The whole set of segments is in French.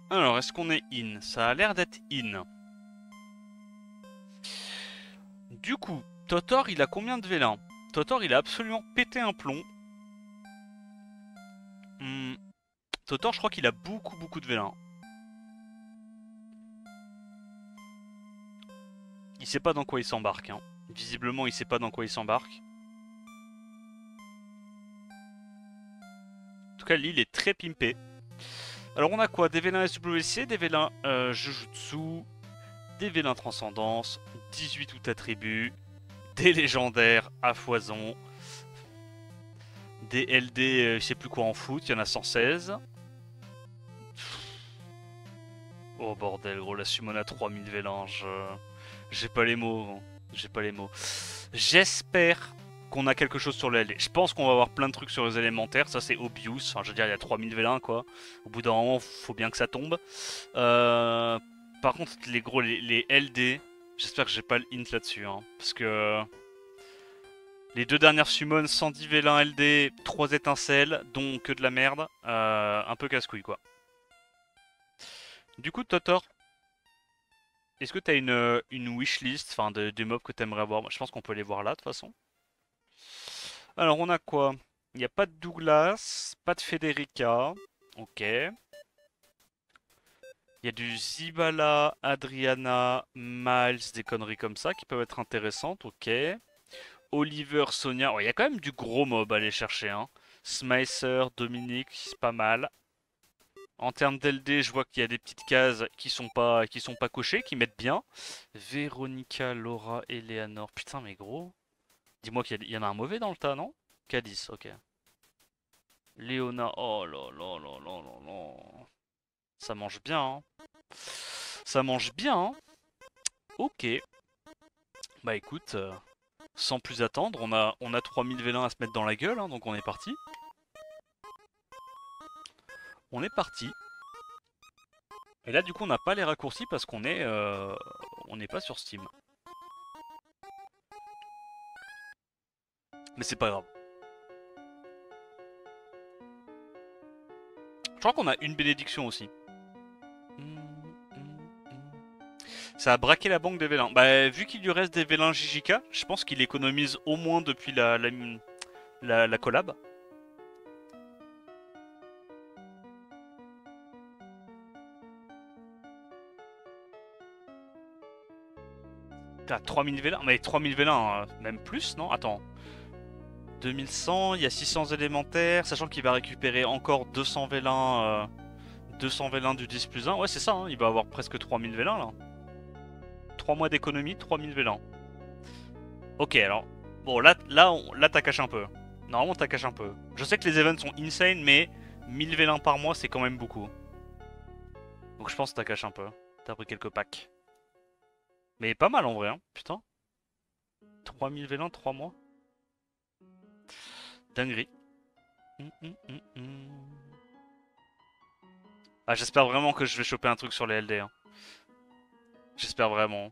Alors, est-ce qu'on est in? Ça a l'air d'être in. Du coup, Totor, il a combien de vélins? Totor, il a absolument pété un plomb. Hmm, Totor, je crois qu'il a beaucoup de vélins. Il sait pas dans quoi il s'embarque, hein. Visiblement, il sait pas dans quoi il s'embarque. En tout cas, l'île est très pimpée. Alors, on a quoi? Des vélins SWC, des vélins Jujutsu, des vélins Transcendance, 18 tout attributs, des légendaires à foison, des LD, je sais plus quoi en foot, il y en a 116. Oh bordel, gros, la summon a 3000 vélins, j'ai pas les mots. J'ai pas les mots. J'espère qu'on a quelque chose sur le LD. Je pense qu'on va avoir plein de trucs sur les élémentaires, ça c'est obvious. Enfin, je veux dire, il y a 3000 vélins quoi. Au bout d'un moment, faut bien que ça tombe. Euh, Par contre, les gros, les LD, j'espère que j'ai pas le hint là-dessus. Hein, parce que les deux dernières summons, 110 vélins LD, 3 étincelles, dont que de la merde. Un peu casse-couille quoi. Du coup, Totor, est-ce que t'as une wishlist, enfin des mobs que t'aimerais avoir? Moi, je pense qu'on peut les voir là de toute façon. Alors on a quoi? Il n'y a pas de Douglas, pas de Federica. Ok. Il y a du Zibala, Adriana, Miles, des conneries comme ça qui peuvent être intéressantes. Ok. Oliver, Sonia. Ouais, il y a quand même du gros mob à aller chercher. Hein. Smicer, Dominique, c'est pas mal. En termes d'LD, je vois qu'il y a des petites cases qui sont pas cochées, qui mettent bien. Véronica, Laura, Eleanor. Putain, mais gros. Dis-moi qu'il y en a un mauvais dans le tas, non? Cadiz, ok. Léona, oh là là là là là là. Ça mange bien, hein. Ça mange bien, hein. Ok. Bah écoute, sans plus attendre, on a 3000 vélins à se mettre dans la gueule, hein, donc on est parti. On est parti. Et là, du coup, on n'a pas les raccourcis parce on n'est pas sur Steam. Mais c'est pas grave. Je crois qu'on a une bénédiction aussi. Ça a braqué la banque des vélins. Bah, vu qu'il lui reste des vélins JJK, je pense qu'il économise au moins depuis la collab. T'as 3000 vélins? Mais 3000 vélins, même plus, non? Attends. 2100, il y a 600 élémentaires, sachant qu'il va récupérer encore 200 vélins du 10 plus 1. Ouais, c'est ça, hein, il va avoir presque 3000 vélins là. 3 mois d'économie, 3000 vélins. Ok, alors. Bon, là t'as caché un peu. Normalement, t'as caché un peu. Je sais que les events sont insane, mais 1000 vélins par mois, c'est quand même beaucoup. Donc je pense que t'as caché un peu. T'as pris quelques packs. Mais pas mal en vrai, hein. Putain. 3000 vélins, 3 mois. Dinguerie. Ah, j'espère vraiment que je vais choper un truc sur les LD. Hein. J'espère vraiment.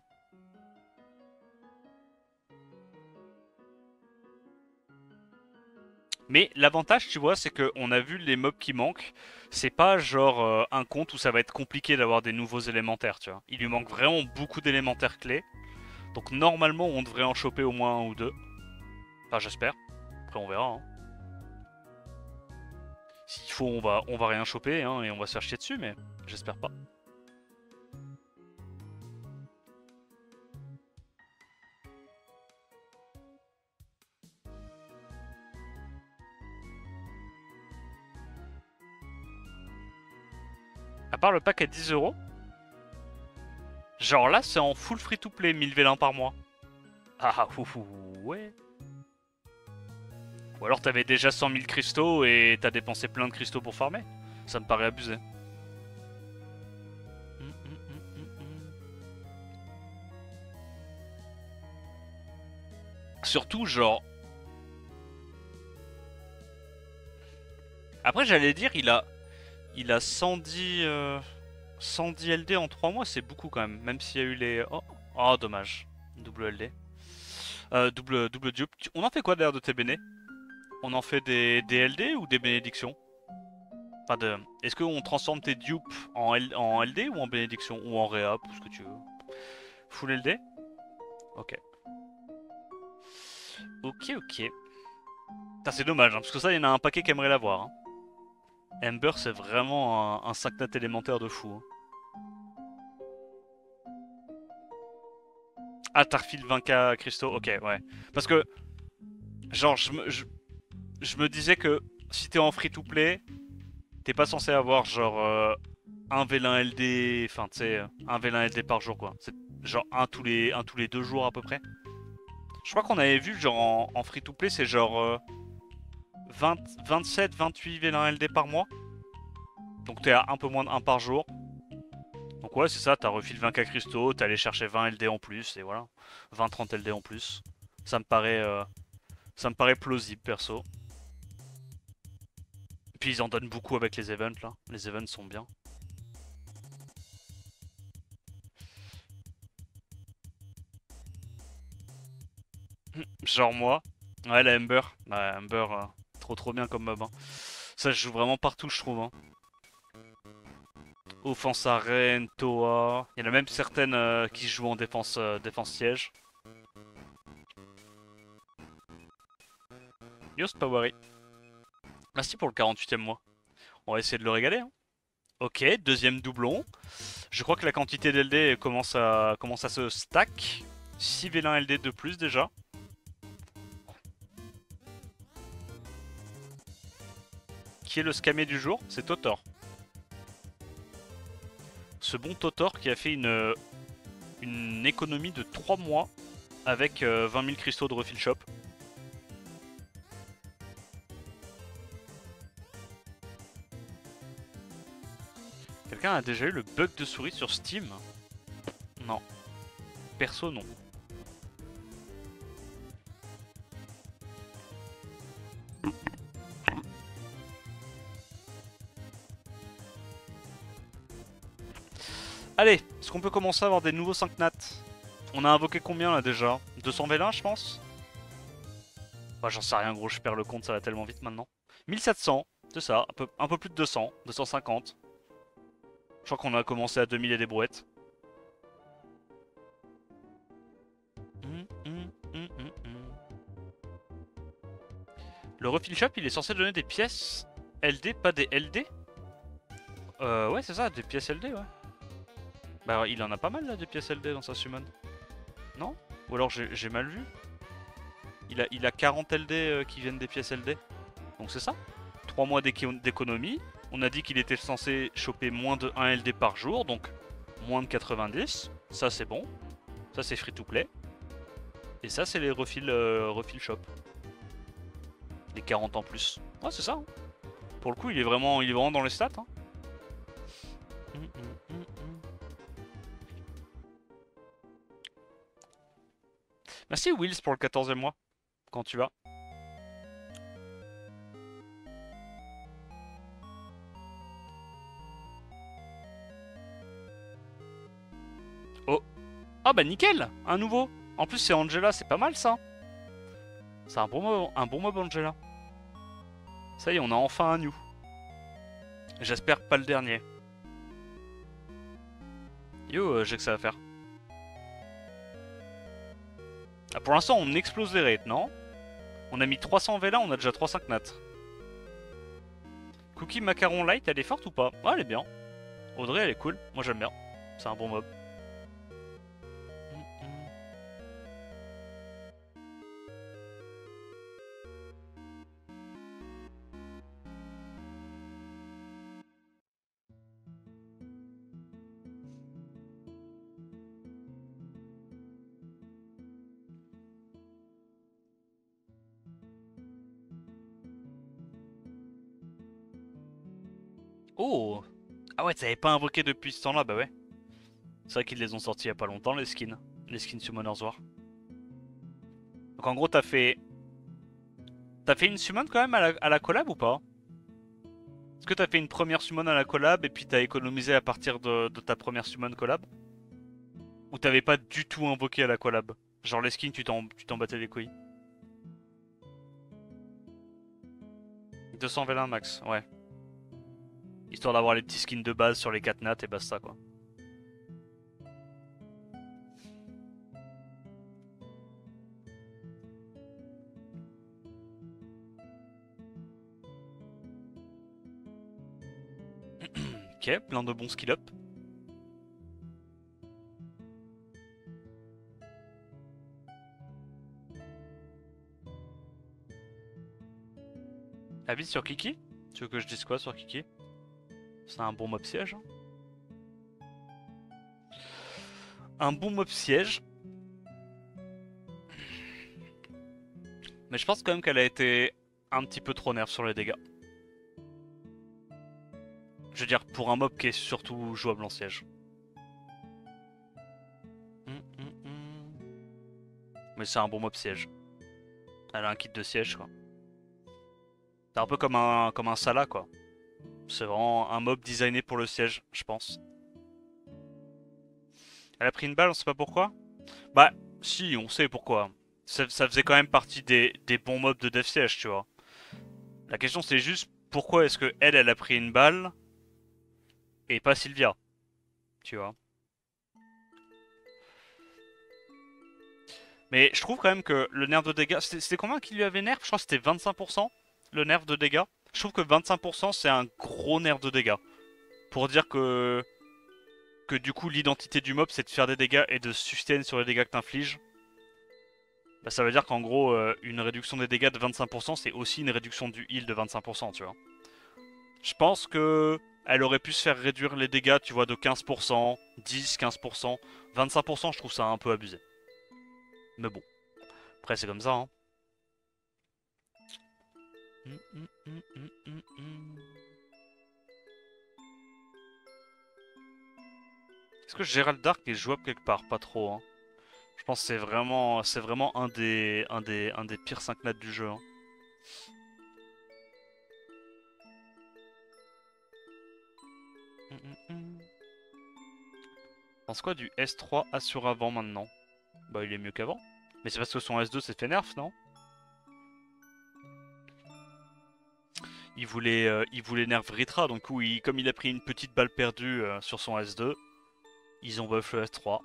Mais l'avantage, tu vois, c'est qu'on a vu les mobs qui manquent. C'est pas genre un compte où ça va être compliqué d'avoir des nouveaux élémentaires, tu vois. Il lui manque vraiment beaucoup d'élémentaires clés. Donc normalement, on devrait en choper au moins un ou deux. Enfin, j'espère. Après, on verra. Hein. S'il faut, on va rien choper hein, et on va se faire chier dessus, mais j'espère pas. À part le pack à 10 €, genre là, c'est en full free-to-play, 1000 vélins par mois. Ah, ouais. Ou alors t'avais déjà 100 000 cristaux et t'as dépensé plein de cristaux pour farmer. Ça me paraît abusé. Surtout, genre. Après, j'allais dire, il a 110 LD en 3 mois, c'est beaucoup quand même. Même s'il y a eu les. Oh, oh dommage. Double LD. Double dupe. On en fait quoi d'ailleurs de tes béné? On en fait des LD ou des bénédictions? Enfin de... Est-ce qu'on transforme tes dupes en LD ou en bénédiction ou en réa, ou ce que tu veux. Full LD? Ok. Ok, ok. Putain, c'est dommage, hein, parce que ça, il y en a un paquet qui aimerait l'avoir. Hein. Ember, c'est vraiment un 5 nat élémentaire de fou. Hein. Ah, t'as refilé 20k cristaux, ok, ouais. Parce que, genre, je me disais que si t'es en free-to-play, t'es pas censé avoir genre un V1 LD, enfin tu sais, un V1 LD par jour quoi. C'est genre un tous les 2 jours à peu près. Je crois qu'on avait vu genre en free-to-play c'est genre 20, 27, 28 V1 LD par mois. Donc t'es à un peu moins de 1 par jour. Donc ouais c'est ça, t'as refil 20k cristaux, t'es allé chercher 20 LD en plus et voilà. 20-30 LD en plus. Ça me paraît, euh, ça me paraît plausible perso. Puis ils en donnent beaucoup avec les events là. Les events sont bien. Genre moi. Ouais, la Ember. Ouais, Ember, trop bien comme mob. Hein. Ça se joue vraiment partout, je trouve. Hein. Offense arène, Toa. Il y en a même certaines qui se jouent en défense siège. Yo, c'est pas worry. Merci pour le 48ème mois. On va essayer de le régaler. Hein. Ok, deuxième doublon. Je crois que la quantité d'LD commence à se stack. 6 V1 LD de plus déjà. Qui est le scamé du jour? C'est Totor. Ce bon Totor qui a fait une économie de 3 mois avec 20 000 cristaux de refill shop. Quelqu'un a déjà eu le bug de souris sur Steam? Non. Perso, non. Allez, est-ce qu'on peut commencer à avoir des nouveaux 5 nats? On a invoqué combien là déjà? 200 V1 je pense? Bah j'en sais rien gros, je perds le compte, ça va tellement vite maintenant. 1700, c'est ça, un peu plus de 200, 250. Je crois qu'on a commencé à 2000 et des brouettes. Le refill shop il est censé donner des pièces LD, pas des LD? Ouais c'est ça, des pièces LD ouais. Bah il en a pas mal là des pièces LD dans sa summon. Non? Ou alors j'ai mal vu? Il a 40 LD qui viennent des pièces LD. Donc c'est ça. 3 mois d'économie. On a dit qu'il était censé choper moins de 1 LD par jour, donc moins de 90. Ça c'est bon. Ça c'est free to play. Et ça c'est les refill shop. Les 40 en plus. Ouais c'est ça. Hein. Pour le coup il est vraiment dans les stats. Hein. Merci Wills pour le 14e mois. Quand tu vas. Oh. Ah bah nickel. Un nouveau. En plus c'est Angela, c'est pas mal ça. C'est un bon mob Angela. Ça y est, on a enfin un new. J'espère pas le dernier. Yo, j'ai que ça à faire. Ah, pour l'instant, on explose les rates, non? On a mis 300 V là, on a déjà 3-5 nats. Cookie Macaron Light, elle est forte ou pas? Ouais, elle est bien. Audrey, elle est cool. Moi, j'aime bien. C'est un bon mob. Oh! Ah ouais, t'avais pas invoqué depuis ce temps-là, bah ouais. C'est vrai qu'ils les ont sortis il y a pas longtemps, les skins. Les skins Summoners War. Donc en gros, t'as fait... T'as fait une summon quand même à la collab ou pas? Est-ce que t'as fait une première summon à la collab et puis t'as économisé à partir de ta première summon collab? Ou t'avais pas du tout invoqué à la collab? Genre les skins, tu t'en battais les couilles. 200 V1 max, ouais. Histoire d'avoir les petits skins de base sur les 4 nats et basta quoi. Ok, plein de bons skill up. Avis sur Kiki? Tu veux que je dise quoi sur Kiki? C'est un bon mob siège. Un bon mob siège. Mais je pense quand même qu'elle a été un petit peu trop nerf sur les dégâts. Je veux dire, pour un mob qui est surtout jouable en siège. Mais c'est un bon mob siège. Elle a un kit de siège quoi. C'est un peu comme un Salah quoi. C'est vraiment un mob designé pour le siège, je pense. Elle a pris une balle, on sait pas pourquoi? Bah, si, on sait pourquoi. Ça faisait quand même partie des bons mobs de Death Siege, tu vois. La question c'est juste pourquoi est-ce que elle a pris une balle et pas Sylvia, tu vois. Mais je trouve quand même que le nerf de dégâts, c'était combien qu'il lui avait nerf? Je crois que c'était 25% le nerf de dégâts. Je trouve que 25% c'est un gros nerf de dégâts. Pour dire que du coup l'identité du mob c'est de faire des dégâts et de sustain sur les dégâts que t'infliges. Bah ça veut dire qu'en gros une réduction des dégâts de 25% c'est aussi une réduction du heal de 25%, tu vois. Je pense que elle aurait pu se faire réduire les dégâts, tu vois, de 15%, 10, 15%, 25%, je trouve ça un peu abusé. Mais bon, après c'est comme ça, hein. Est-ce que Gérald Dark est jouable quelque part? Pas trop, hein. Je pense que c'est vraiment un des pires 5 nats du jeu, hein. Pense quoi du S3 Assure avant maintenant? Bah il est mieux qu'avant. Mais c'est parce que son S2 s'est fait nerf, non? Il voulait nerf Ritra, donc comme il a pris une petite balle perdue sur son S2, ils ont buff le S3.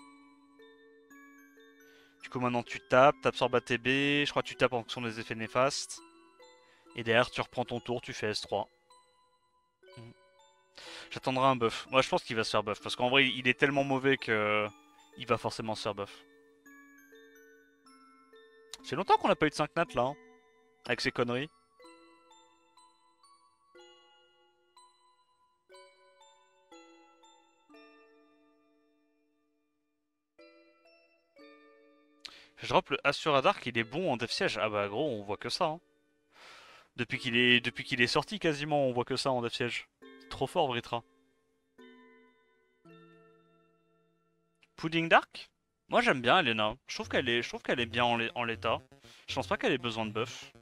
Du coup maintenant tu tapes, t'absorbes ATB, je crois que tu tapes en fonction des effets néfastes. Et derrière tu reprends ton tour, tu fais S3. J'attendrai un buff. Moi je pense qu'il va se faire buff, parce qu'en vrai il est tellement mauvais que il va forcément se faire buff. C'est longtemps qu'on n'a pas eu de 5 nats là, hein, avec ces conneries. Je drop le Assura Dark, il est bon en Death Siege. Ah bah gros, on voit que ça, hein. Depuis qu'il est sorti quasiment, on voit que ça en Death Siege. Trop fort Vritra. Pudding Dark? Moi j'aime bien Elena. Je trouve qu'elle est bien en l'état. Je pense pas qu'elle ait besoin de buff.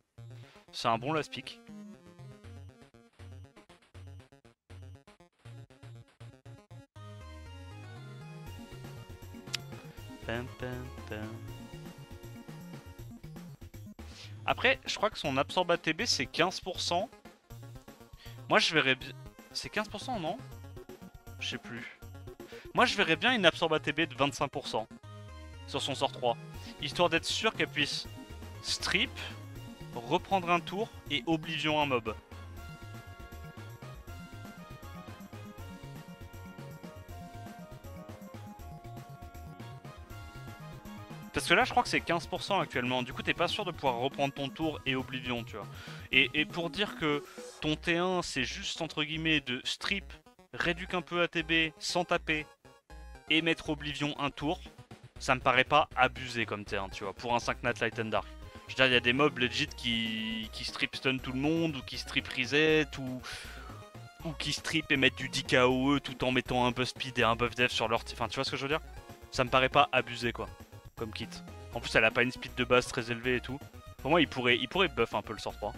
C'est un bon last pick. Pam, pam, pam. Après, je crois que son absorbe ATB c'est 15%. Moi je verrais bien. C'est 15% non? Je sais plus. Moi je verrais bien une absorbe ATB de 25% sur son sort 3. Histoire d'être sûr qu'elle puisse strip, reprendre un tour et oblivion un mob. Parce que là je crois que c'est 15% actuellement, du coup t'es pas sûr de pouvoir reprendre ton tour et oblivion, tu vois. Et pour dire que ton T1 c'est juste entre guillemets de strip, réduque un peu ATB sans taper et mettre oblivion un tour, ça me paraît pas abusé comme T1, tu vois, pour un 5 nat Light and Dark. Je veux dire, il y a des mobs legit qui strip stun tout le monde, ou qui strip reset, ou qui strip et mettent du 10 KOE tout en mettant un buff speed et un buff def sur leur... Enfin, tu vois ce que je veux dire? Ça me paraît pas abusé, quoi, comme kit. En plus, elle a pas une speed de base très élevée et tout. Pour moi, il pourrait buff un peu le sort 3.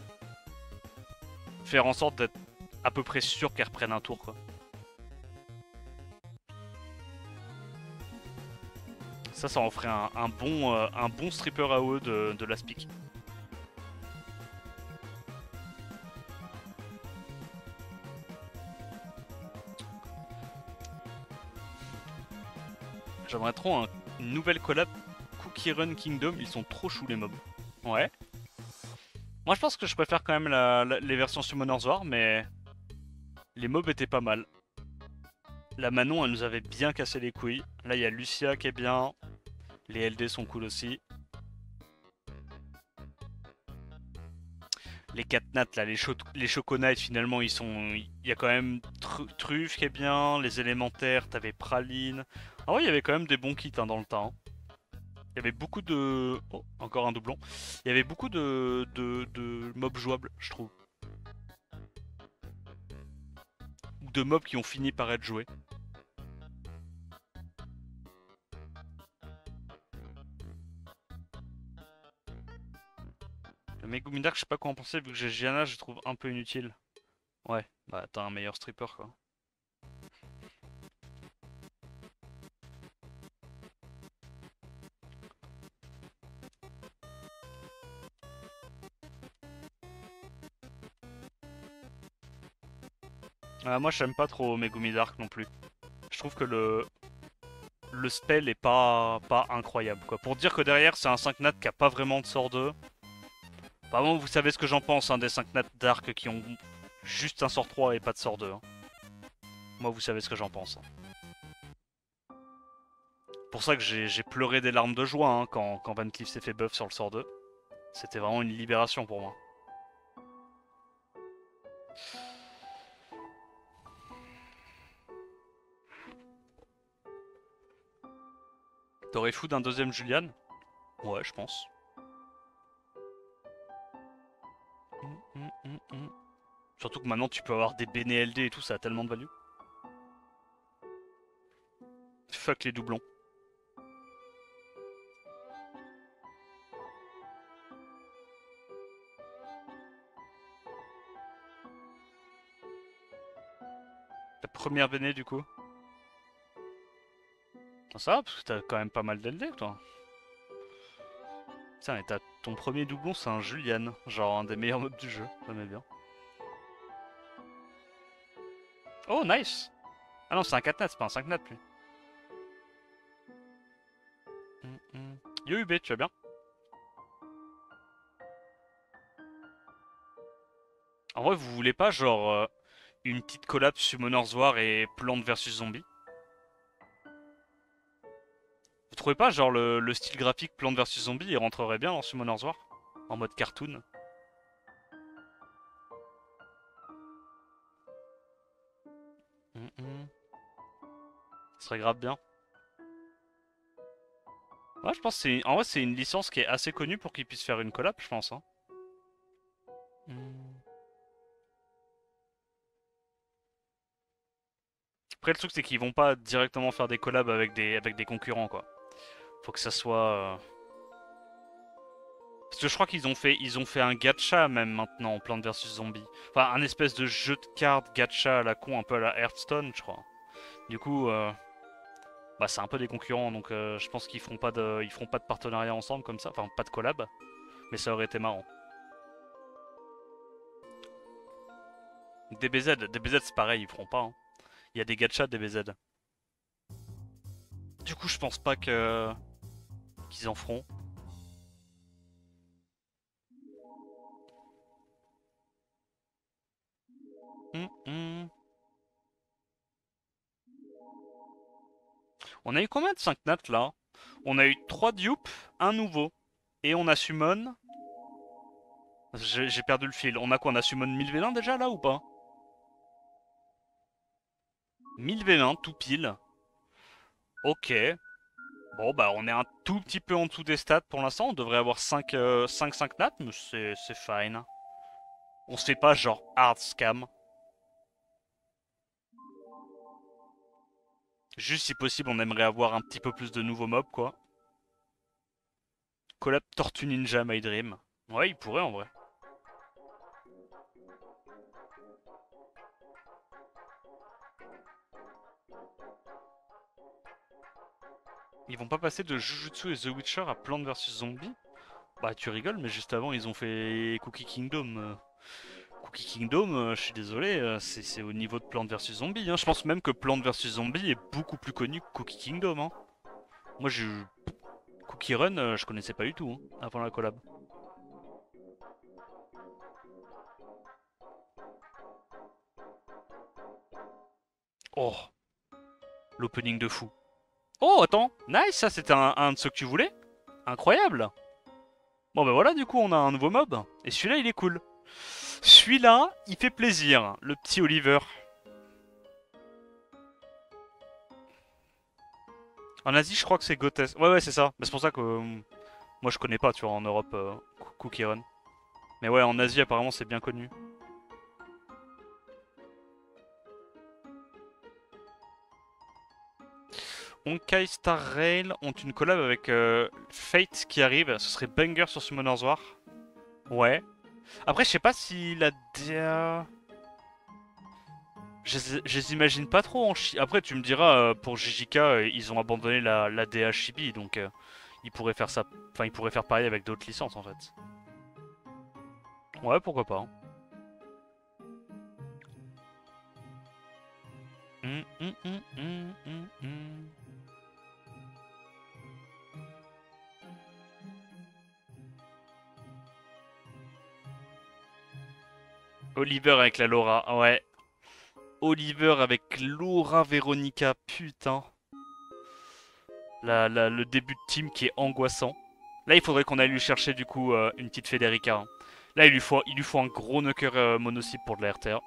Faire en sorte d'être à peu près sûr qu'elle reprenne un tour, quoi. Ça en ferait un bon stripper AOE de last pick. J'aimerais trop une nouvelle collab Cookie Run Kingdom, ils sont trop choux les mobs. Ouais. Moi je pense que je préfère quand même les versions Summoners War, mais les mobs étaient pas mal. La Manon elle nous avait bien cassé les couilles. Là il y a Lucia qui est bien. Les LD sont cool aussi. Les 4 nats là, les Choconates finalement ils sont. Il y a quand même Truffe qui est bien, les élémentaires, t'avais Praline. Ah ouais, il y avait quand même des bons kits hein, dans le temps. Il y avait beaucoup de. Oh, encore un doublon. Il y avait beaucoup de mobs jouables, je trouve. Ou de mobs qui ont fini par être joués. Le Megumi Dark, je sais pas quoi en penser, vu que j'ai Gianna, je trouve un peu inutile. Ouais, bah t'as un meilleur stripper quoi. Moi j'aime pas trop Megumi Dark non plus. Je trouve que le spell est pas incroyable quoi. Pour dire que derrière c'est un 5 nat qui a pas vraiment de sort 2. Apparemment vous savez ce que j'en pense hein, des 5 nat Dark qui ont juste un sort 3 et pas de sort 2. Hein. Moi vous savez ce que j'en pense. Hein. Pour ça que j'ai pleuré des larmes de joie hein, quand Van Cleef s'est fait buff sur le sort 2. C'était vraiment une libération pour moi. T'aurais fou d'un deuxième Julian? Ouais, je pense. Surtout que maintenant tu peux avoir des Bene LD et tout, ça a tellement de value. Fuck les doublons. La première Bene du coup. Ça va, parce que t'as quand même pas mal d'LD toi. Tiens, et ton premier doublon c'est un Julian, genre un des meilleurs mobs du jeu, ça m'aime bien. Oh nice. Ah non c'est un 4 nat, c'est pas un 5 nat plus. Yo UB, tu vas bien? En vrai vous voulez pas genre une petite collab Summoners War et Plante versus Zombie? Vous trouvez pas genre le style graphique Plante versus Zombie il rentrerait bien dans Summoners War? En mode cartoon? Ce serait grave bien. Ouais, je pense que en vrai, c'est une licence qui est assez connue pour qu'ils puissent faire une collab, je pense. Hein. Après, le truc, c'est qu'ils vont pas directement faire des collabs avec des concurrents, quoi. Faut que ça soit. Parce que je crois ils ont fait un gacha même maintenant, Plants vs Zombies. Enfin, un espèce de jeu de cartes gacha à la con, un peu à la Hearthstone, je crois. Du coup, bah, c'est un peu des concurrents, donc je pense ils feront pas de partenariat ensemble comme ça, enfin pas de collab, mais ça aurait été marrant. DBZ c'est pareil, ils feront pas. Hein. Il y a des gachas DBZ. Du coup, je pense pas qu'ils en feront. On a eu combien de 5 nats là? On a eu 3 dupes, un nouveau. Et on a summon. J'ai perdu le fil. On a quoi? On a summon 1000 vélins déjà là ou pas? 1000 vélins, tout pile. Ok. Bon bah on est un tout petit peu en dessous des stats pour l'instant. On devrait avoir 5 nats, mais c'est fine. On se fait pas genre hard scam. Juste si possible, on aimerait avoir un petit peu plus de nouveaux mobs quoi. Collab Tortue Ninja My Dream. Ouais, il pourrait en vrai. Ils vont pas passer de Jujutsu et The Witcher à Plants vs Zombies? Bah tu rigoles, mais juste avant ils ont fait Cookie Kingdom. Cookie Kingdom, je suis désolé, c'est au niveau de Plants vs Zombies. Hein. Je pense même que Plants vs Zombies est beaucoup plus connu que Cookie Kingdom. Hein. Moi j'ai eu Cookie Run, je connaissais pas du tout hein, avant la collab. Oh, l'opening de fou. Oh, attends, nice, ça c'était un de ceux que tu voulais. Incroyable. Bon bah voilà, du coup on a un nouveau mob. Et celui-là il est cool. Celui-là, il fait plaisir, le petit Oliver. En Asie, je crois que c'est Gotes. Ouais, ouais, c'est ça. Bah, c'est pour ça que moi je connais pas, tu vois, en Europe, Cookie Run. Mais ouais, en Asie, apparemment, c'est bien connu. Honkai Star Rail ont une collab avec Fate qui arrive. Ce serait banger sur Summoner's War. Ouais. Après, je sais pas si la DA. Je les imagine pas trop en chi. Après, tu me diras, pour JJK, ils ont abandonné la DA Chibi, donc ils pourraient faire ça. Enfin, ils pourraient faire pareil avec d'autres licences en fait. Ouais, pourquoi pas. Hum. Oliver avec la Laura, ouais. Oliver avec Laura Veronica, putain. Le début de team qui est angoissant. Là, il faudrait qu'on aille lui chercher du coup une petite Federica, hein. Là, il lui faut un gros knocker monocycle pour de la RTA.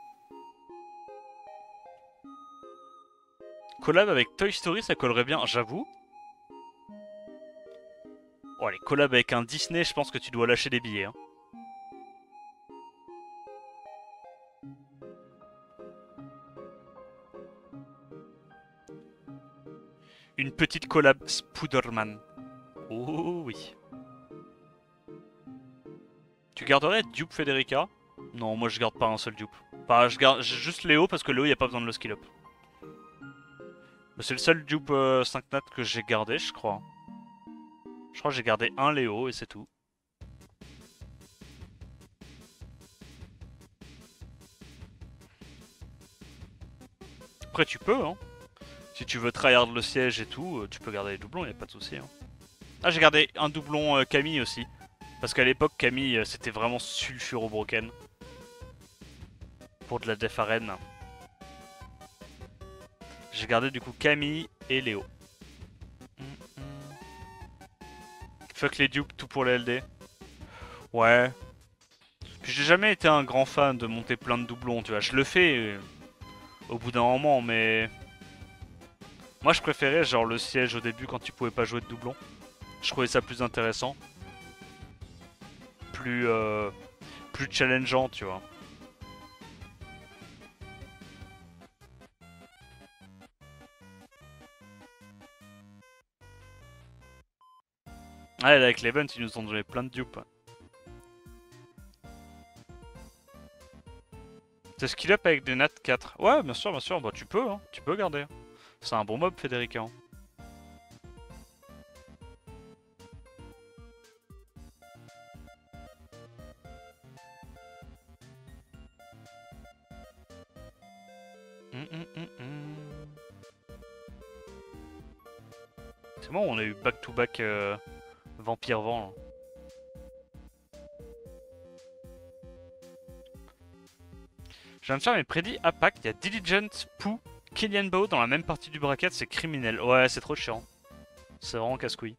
Collab avec Toy Story, ça collerait bien, j'avoue. Oh, allez, collab avec un Disney, je pense que tu dois lâcher des billets, hein. Une petite collab Spooderman. Oh oui. Tu garderais Dupe Federica? Non, moi je garde pas un seul dupe. Enfin, je garde juste Léo parce que Léo, il a pas besoin de le skill up. C'est le seul dupe 5 nat que j'ai gardé, je crois. Je crois que j'ai gardé un Léo et c'est tout. Après, tu peux, hein. Si tu veux tryhard le siège et tout, tu peux garder les doublons, y a pas de souci, hein. Ah, j'ai gardé un doublon Camille aussi. Parce qu'à l'époque, Camille, c'était vraiment sulfuro broken. Pour de la def arène. J'ai gardé du coup Camille et Léo. Fuck les dupes, tout pour les LD. Ouais. Puis j'ai jamais été un grand fan de monter plein de doublons, tu vois. Je le fais au bout d'un moment, mais... Moi, je préférais genre le siège au début quand tu pouvais pas jouer de doublons. Je trouvais ça plus intéressant. Plus challengeant, tu vois. Ouais, là, avec l'event, ils nous ont donné plein de dupes. T'as skill up avec des nat 4. Ouais, bien sûr, bah tu peux, hein. Tu peux garder. C'est un bon mob, Federica. C'est bon, on a eu back-to-back Vampire Vent. Là. Je viens de faire mes prédits à Pâques. Il y a Diligent, Pooh, Killian Bow dans la même partie du bracket. C'est criminel. Ouais, c'est trop chiant. C'est vraiment casse-couille.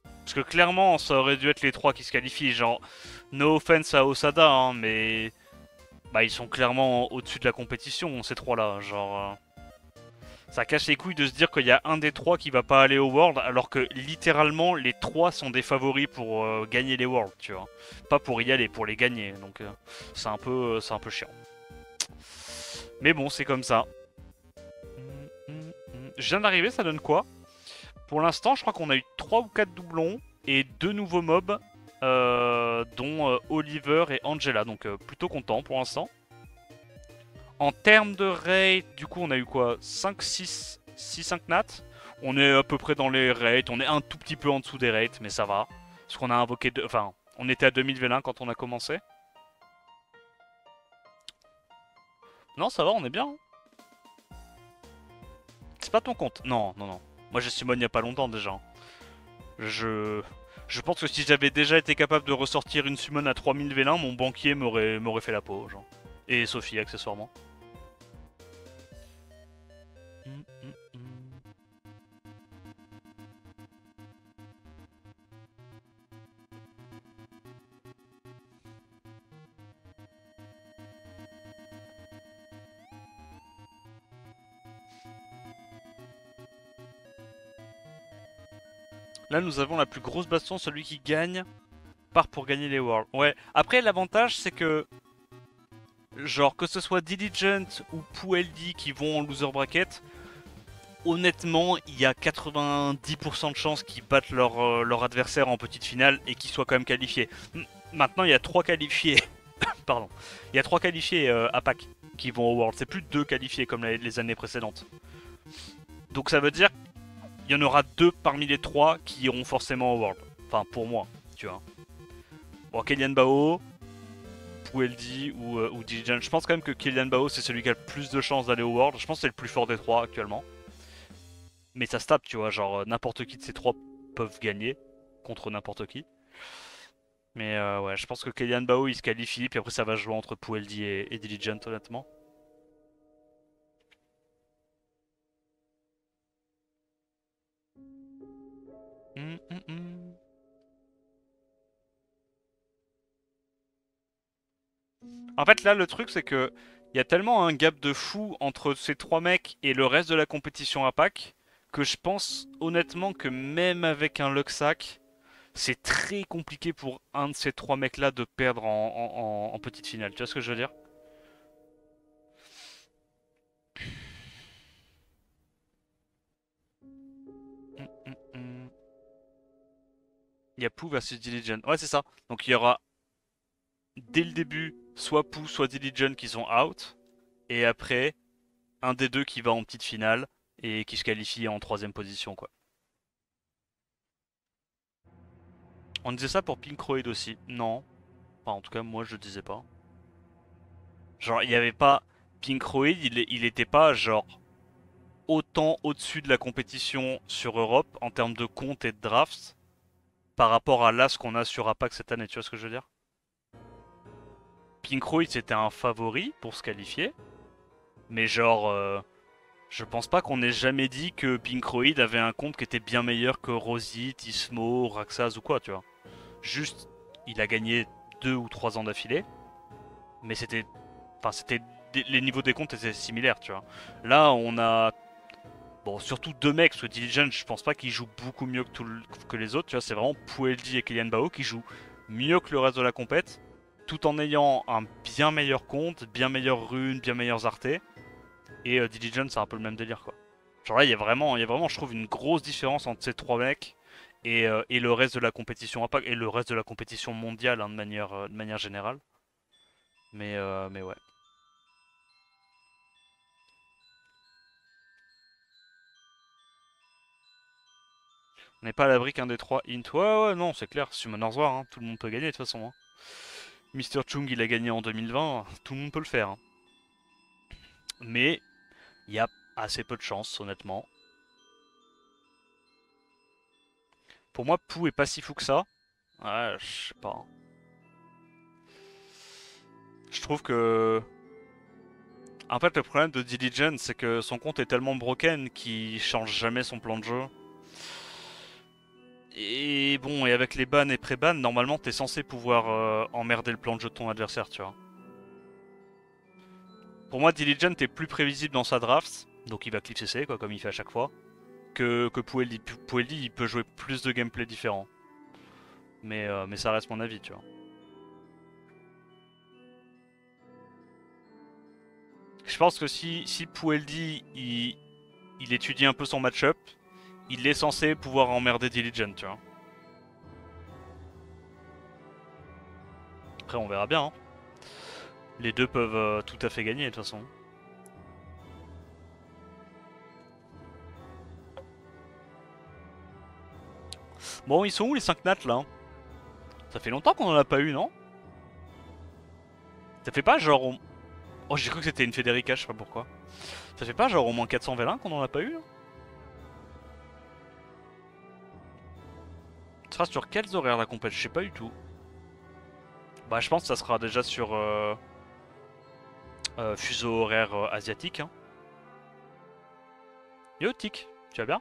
Parce que clairement, ça aurait dû être les trois qui se qualifient. Genre, no offense à Osada, hein, mais. Bah, ils sont clairement au-dessus de la compétition, ces trois-là. Genre. Ça cache les couilles de se dire qu'il y a un des trois qui va pas aller au World, alors que littéralement les trois sont des favoris pour gagner les Worlds, tu vois. Pas pour y aller, pour les gagner. Donc c'est un peu chiant. Mais bon, c'est comme ça. Je viens d'arriver, ça donne quoi? Pour l'instant, je crois qu'on a eu 3 ou 4 doublons et 2 nouveaux mobs, dont Oliver et Angela. Donc plutôt content pour l'instant. En termes de rate, du coup, on a eu quoi? 5, 6, 6, 5 nats. On est à peu près dans les rates. On est un tout petit peu en dessous des rates, mais ça va. Parce qu'on a invoqué... Enfin, on était à 2000 vélins quand on a commencé. Non, ça va, on est bien. C'est pas ton compte. Non, non, non. Moi j'ai summon il y a pas longtemps déjà. Je... Je pense que si j'avais déjà été capable de ressortir une summon à 3000 vélins, mon banquier m'aurait fait la peau, genre. Et Sophie accessoirement. Hum, hum, hum. Là nous avons la plus grosse baston, celui qui gagne part pour gagner les Worlds. Ouais, après l'avantage c'est que genre que ce soit Diligent ou PooLD qui vont en loser bracket, honnêtement il y a 90% de chances qu'ils battent leur adversaire en petite finale et qu'ils soient quand même qualifiés. Maintenant il y a 3 qualifiés, pardon, il y a 3 qualifiés à PAC qui vont au World, c'est plus 2 qualifiés comme les années précédentes. Donc ça veut dire il y en aura 2 parmi les 3 qui iront forcément au World. Enfin pour moi, tu vois. Bon, Kellyan Bao, PooLD ou Diligent. Je pense quand même que Kellyan Bao c'est celui qui a le plus de chances d'aller au World. Je pense que c'est le plus fort des 3 actuellement. Mais ça se tape, tu vois, genre n'importe qui de ces 3 peuvent gagner contre n'importe qui. Mais ouais, je pense que Kellyan Bao il se qualifie, puis après ça va jouer entre PooLD et Diligent honnêtement. Hum. En fait là le truc c'est que il y a tellement un gap de fou entre ces 3 mecs et le reste de la compétition à PAC que je pense honnêtement que même avec un Luxac, c'est très compliqué pour un de ces 3 mecs là de perdre en petite finale. Tu vois ce que je veux dire? Hum. Il y a Pooh versus Diligent. Ouais, c'est ça. Donc il y aura dès le début soit Pooh, soit Diligent qui sont out. Et après, un des deux qui va en petite finale et qui se qualifie en troisième position, quoi. On disait ça pour Pinkroid aussi. Non. Enfin, en tout cas, moi je le disais pas. Genre, il n'y avait pas. Pinkroid, il était pas genre autant au-dessus de la compétition sur Europe en termes de compte et de drafts par rapport à là ce qu'on a sur APAC cette année. Tu vois ce que je veux dire? Pinkroid c'était un favori pour se qualifier, mais genre je pense pas qu'on ait jamais dit que Pinkroid avait un compte qui était bien meilleur que Rosie, Tismo, Raxaz ou quoi, tu vois. Juste, il a gagné 2 ou 3 ans d'affilée, mais c'était, enfin c'était les niveaux des comptes étaient similaires, tu vois. Là, on a bon surtout 2 mecs, parce que Diligent, je pense pas qu'il joue beaucoup mieux que les autres, tu vois. C'est vraiment PooLD et Kellyan Bao qui jouent mieux que le reste de la compète, tout en ayant un bien meilleur compte, bien meilleure rune, bien meilleurs artés. Et Diligent, c'est un peu le même délire, quoi. Genre là, il y a vraiment, je trouve, une grosse différence entre ces 3 mecs et le reste de la compétition Impact et le reste de la compétition mondiale hein, de manière générale. Mais ouais. On n'est pas à l'abri qu'un des 3 int. Ouais, non, c'est clair. Summoners War, hein, tout le monde peut gagner de toute façon. Hein. Mr. Chung, il a gagné en 2020, tout le monde peut le faire. Hein. Mais il y a assez peu de chance, honnêtement. Pour moi, Pou est pas si fou que ça. Ouais, je sais pas. Hein. Je trouve que en fait, le problème de Diligent, c'est que son compte est tellement broken qu'il change jamais son plan de jeu. Et bon, et avec les bans et pré-bans, normalement, t'es censé pouvoir emmerder le plan de jeu de ton adversaire, tu vois. Pour moi, Diligent est plus prévisible dans sa draft, donc il va clip CC, quoi, comme il fait à chaque fois, que PooLD. PooLD, il peut jouer plus de gameplay différents. Mais ça reste mon avis, tu vois. Je pense que si PooLD, il étudie un peu son match-up, il est censé pouvoir emmerder Diligent, tu vois. Après, on verra bien. Hein. Les deux peuvent tout à fait gagner, de toute façon. Bon, ils sont où les 5 nats, là? Ça fait longtemps qu'on en a pas eu, non? Ça fait pas genre... Oh, j'ai cru que c'était une Federica, je sais pas pourquoi. Ça fait pas genre au moins 400 vélins qu'on en a pas eu? Hein. sera sur quels horaires la compète? Je sais pas du tout. Bah je pense que ça sera déjà sur fuseau horaire asiatique. Hein. Yo Tic, tu vas bien?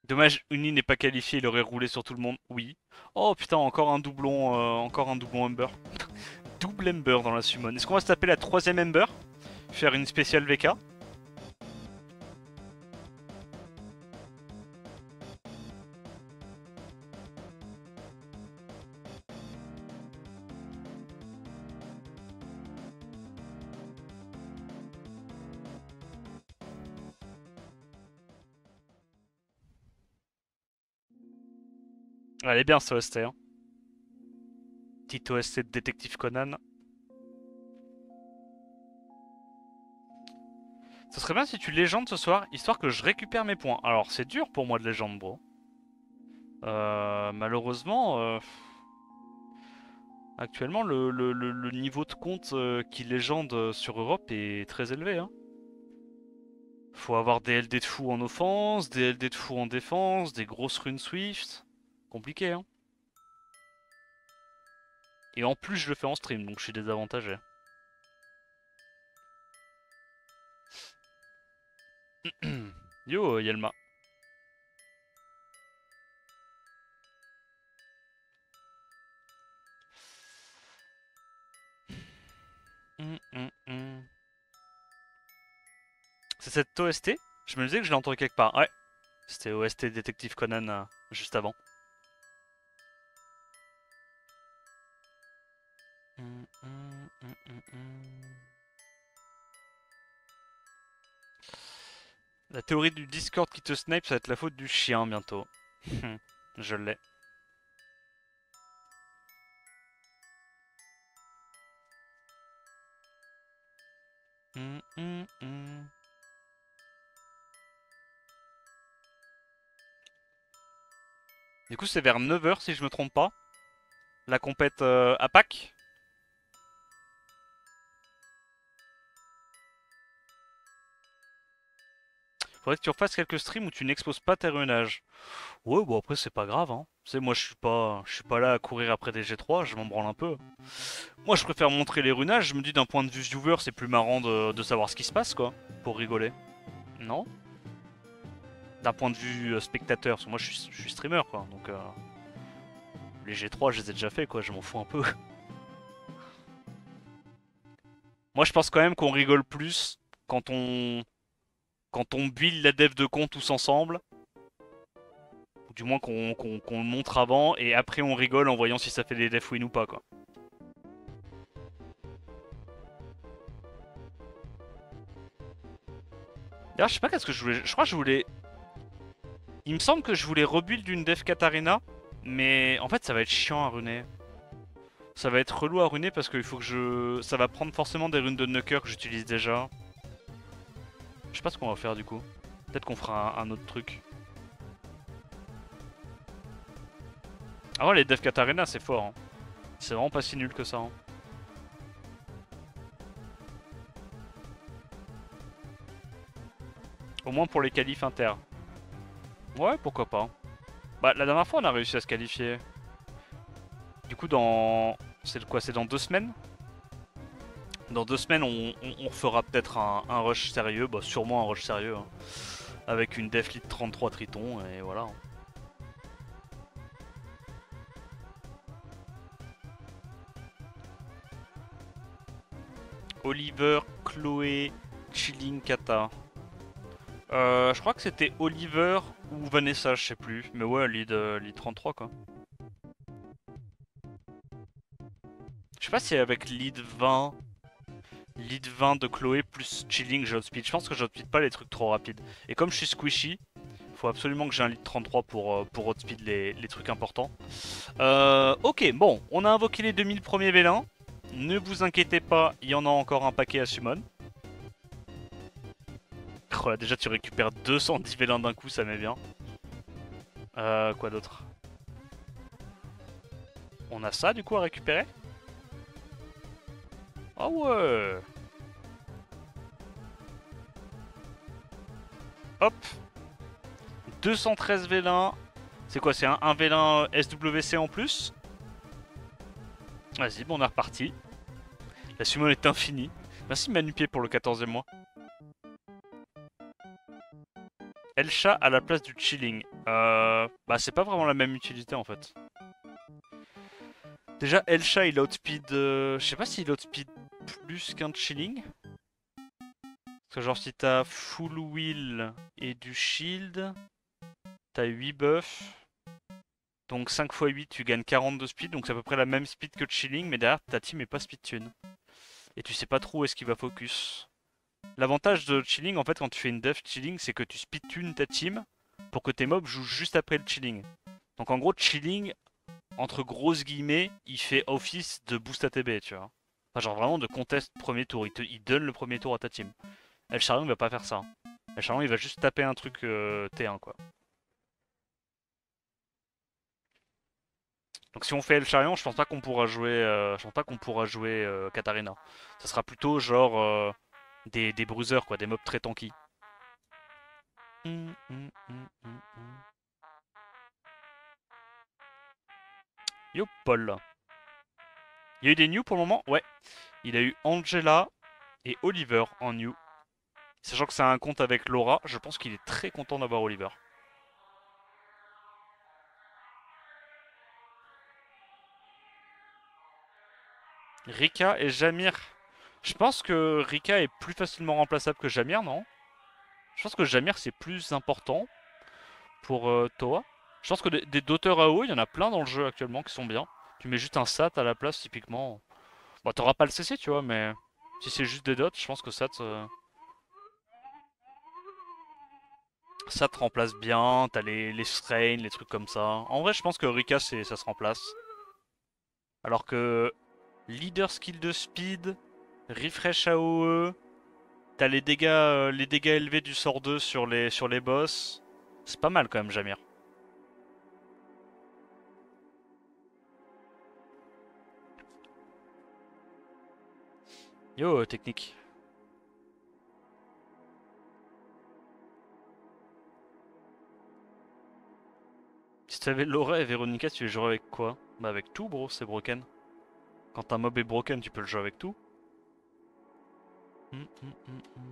Dommage, Uni n'est pas qualifié, il aurait roulé sur tout le monde. Oui. Oh putain, encore un doublon Ember. Double Ember dans la summon. Est-ce qu'on va se taper la troisième Ember? Faire une spéciale VK? Elle est bien ce OST. Hein. Petit OST de Détective Conan. Ce serait bien si tu légendes ce soir, histoire que je récupère mes points. Alors c'est dur pour moi de légende, bro. Malheureusement, actuellement le niveau de compte qui légende sur Europe est très élevé. Hein. Faut avoir des LD de fou en offense, des LD de fou en défense, des grosses runes Swift. Compliqué, hein. Et en plus, je le fais en stream, donc je suis désavantagé. Yo, Yelma. C'est cette OST? Je me disais que je l'ai entendu quelque part. Ouais, c'était OST Détective Conan juste avant. La théorie du Discord qui te snipe, ça va être la faute du chien bientôt. Je l'ai. Du coup, c'est vers 9h si je me trompe pas. La compète à Pâques. Faudrait que tu refasses quelques streams où tu n'exposes pas tes runages. Ouais, bon après c'est pas grave, hein. Tu sais, moi je suis pas là à courir après des G3, je m'en branle un peu. Moi je préfère montrer les runages, je me dis d'un point de vue viewer c'est plus marrant de savoir ce qui se passe quoi, pour rigoler. Non? D'un point de vue spectateur, parce que moi je suis streamer quoi, donc les G3 je les ai déjà fait quoi, je m'en fous un peu. Moi je pense quand même qu'on rigole plus quand quand on build la dev de compte tous ensemble. Ou du moins qu'on le montre avant et après on rigole en voyant si ça fait des def win ou pas quoi. D'ailleurs je sais pas qu'est-ce que je voulais. Je crois que je voulais. Il me semble que je voulais rebuild d'une def Katarina. Mais en fait ça va être chiant à runer. Ça va être relou à runer parce qu'il faut que je. Ça va prendre forcément des runes de Nucker que j'utilise déjà. Je sais pas ce qu'on va faire du coup. Peut-être qu'on fera un autre truc. Ah ouais les def Katarina c'est fort. Hein. C'est vraiment pas si nul que ça. Hein. Au moins pour les qualifs inter. Ouais pourquoi pas. Bah la dernière fois on a réussi à se qualifier. Du coup dans... C'est quoi? C'est dans 2 semaines? Dans 2 semaines on fera peut-être un rush sérieux. Bah sûrement un rush sérieux. Hein. Avec une def lead 33 Triton et voilà. Hein. Oliver, Chloé, Chilling, Kata. Je crois que c'était Oliver ou Vanessa, je sais plus. Mais ouais, lead 33 quoi. Je sais pas si avec lead 20 de Chloé plus Chilling, j'outspeed. Je pense que j'outspeed pas les trucs trop rapides. Et comme je suis squishy, faut absolument que j'ai un lead 33 pour outspeed les trucs importants. Ok, bon, on a invoqué les 2000 premiers vélins. Ne vous inquiétez pas, il y en a encore un paquet à summon. Oh là, déjà tu récupères 210 vélins d'un coup, ça met bien. Quoi d'autre? On a ça du coup à récupérer? Ah ouais. Hop. 213 Vélin. C'est quoi? C'est un Vélin SWC en plus? Vas-y, bon, on est reparti. La summon est infinie. Merci Manupied pour le 14e mois. Elcha à la place du chilling. Bah c'est pas vraiment la même utilité en fait. Déjà Elcha il outspeed... Je sais pas s'il outspeed plus qu'un chilling. Parce que genre si t'as full wheel et du shield, t'as 8 buffs. Donc 5 x 8 tu gagnes 42 speed. Donc c'est à peu près la même speed que chilling. Mais derrière ta team est pas speed tune. Et tu sais pas trop où est-ce qu'il va focus. L'avantage de chilling en fait quand tu fais une def chilling c'est que tu speed tune ta team pour que tes mobs jouent juste après le chilling. Donc en gros chilling entre grosses guillemets, il fait office de boost ATB, tu vois. Enfin, genre vraiment de contest premier tour. Il donne le premier tour à ta team. El Charion, il va pas faire ça. El Charion, il va juste taper un truc T1, quoi. Donc si on fait El Charion, je pense pas qu'on pourra jouer, Katarina. Ça sera plutôt genre des bruisers, quoi, des mobs très tanky. Yo, Paul. Il y a eu des news pour le moment? Ouais. Il a eu Angela et Oliver en new. Sachant que c'est un compte avec Laura, je pense qu'il est très content d'avoir Oliver. Rika et Jamir. Je pense que Rika est plus facilement remplaçable que Jamir, non? Je pense que Jamir c'est plus important pour Toa. Je pense que des d'auteurs AO, il y en a plein dans le jeu actuellement qui sont bien. Tu mets juste un SAT à la place, typiquement. Bon, t'auras pas le CC, tu vois, mais si c'est juste des dots, je pense que SAT remplace bien. T'as les strains, les trucs comme ça. En vrai, je pense que Rika, ça se remplace. Alors que Leader skill de speed, refresh AOE, t'as les dégâts élevés du sort 2 sur les boss. C'est pas mal quand même, Jamir. Yo, technique. Si t'avais Laura et Véronica, tu les jouerais avec quoi? Bah avec tout, bro, c'est broken. Quand un mob est broken, tu peux le jouer avec tout. Hum, hum, hum, hum.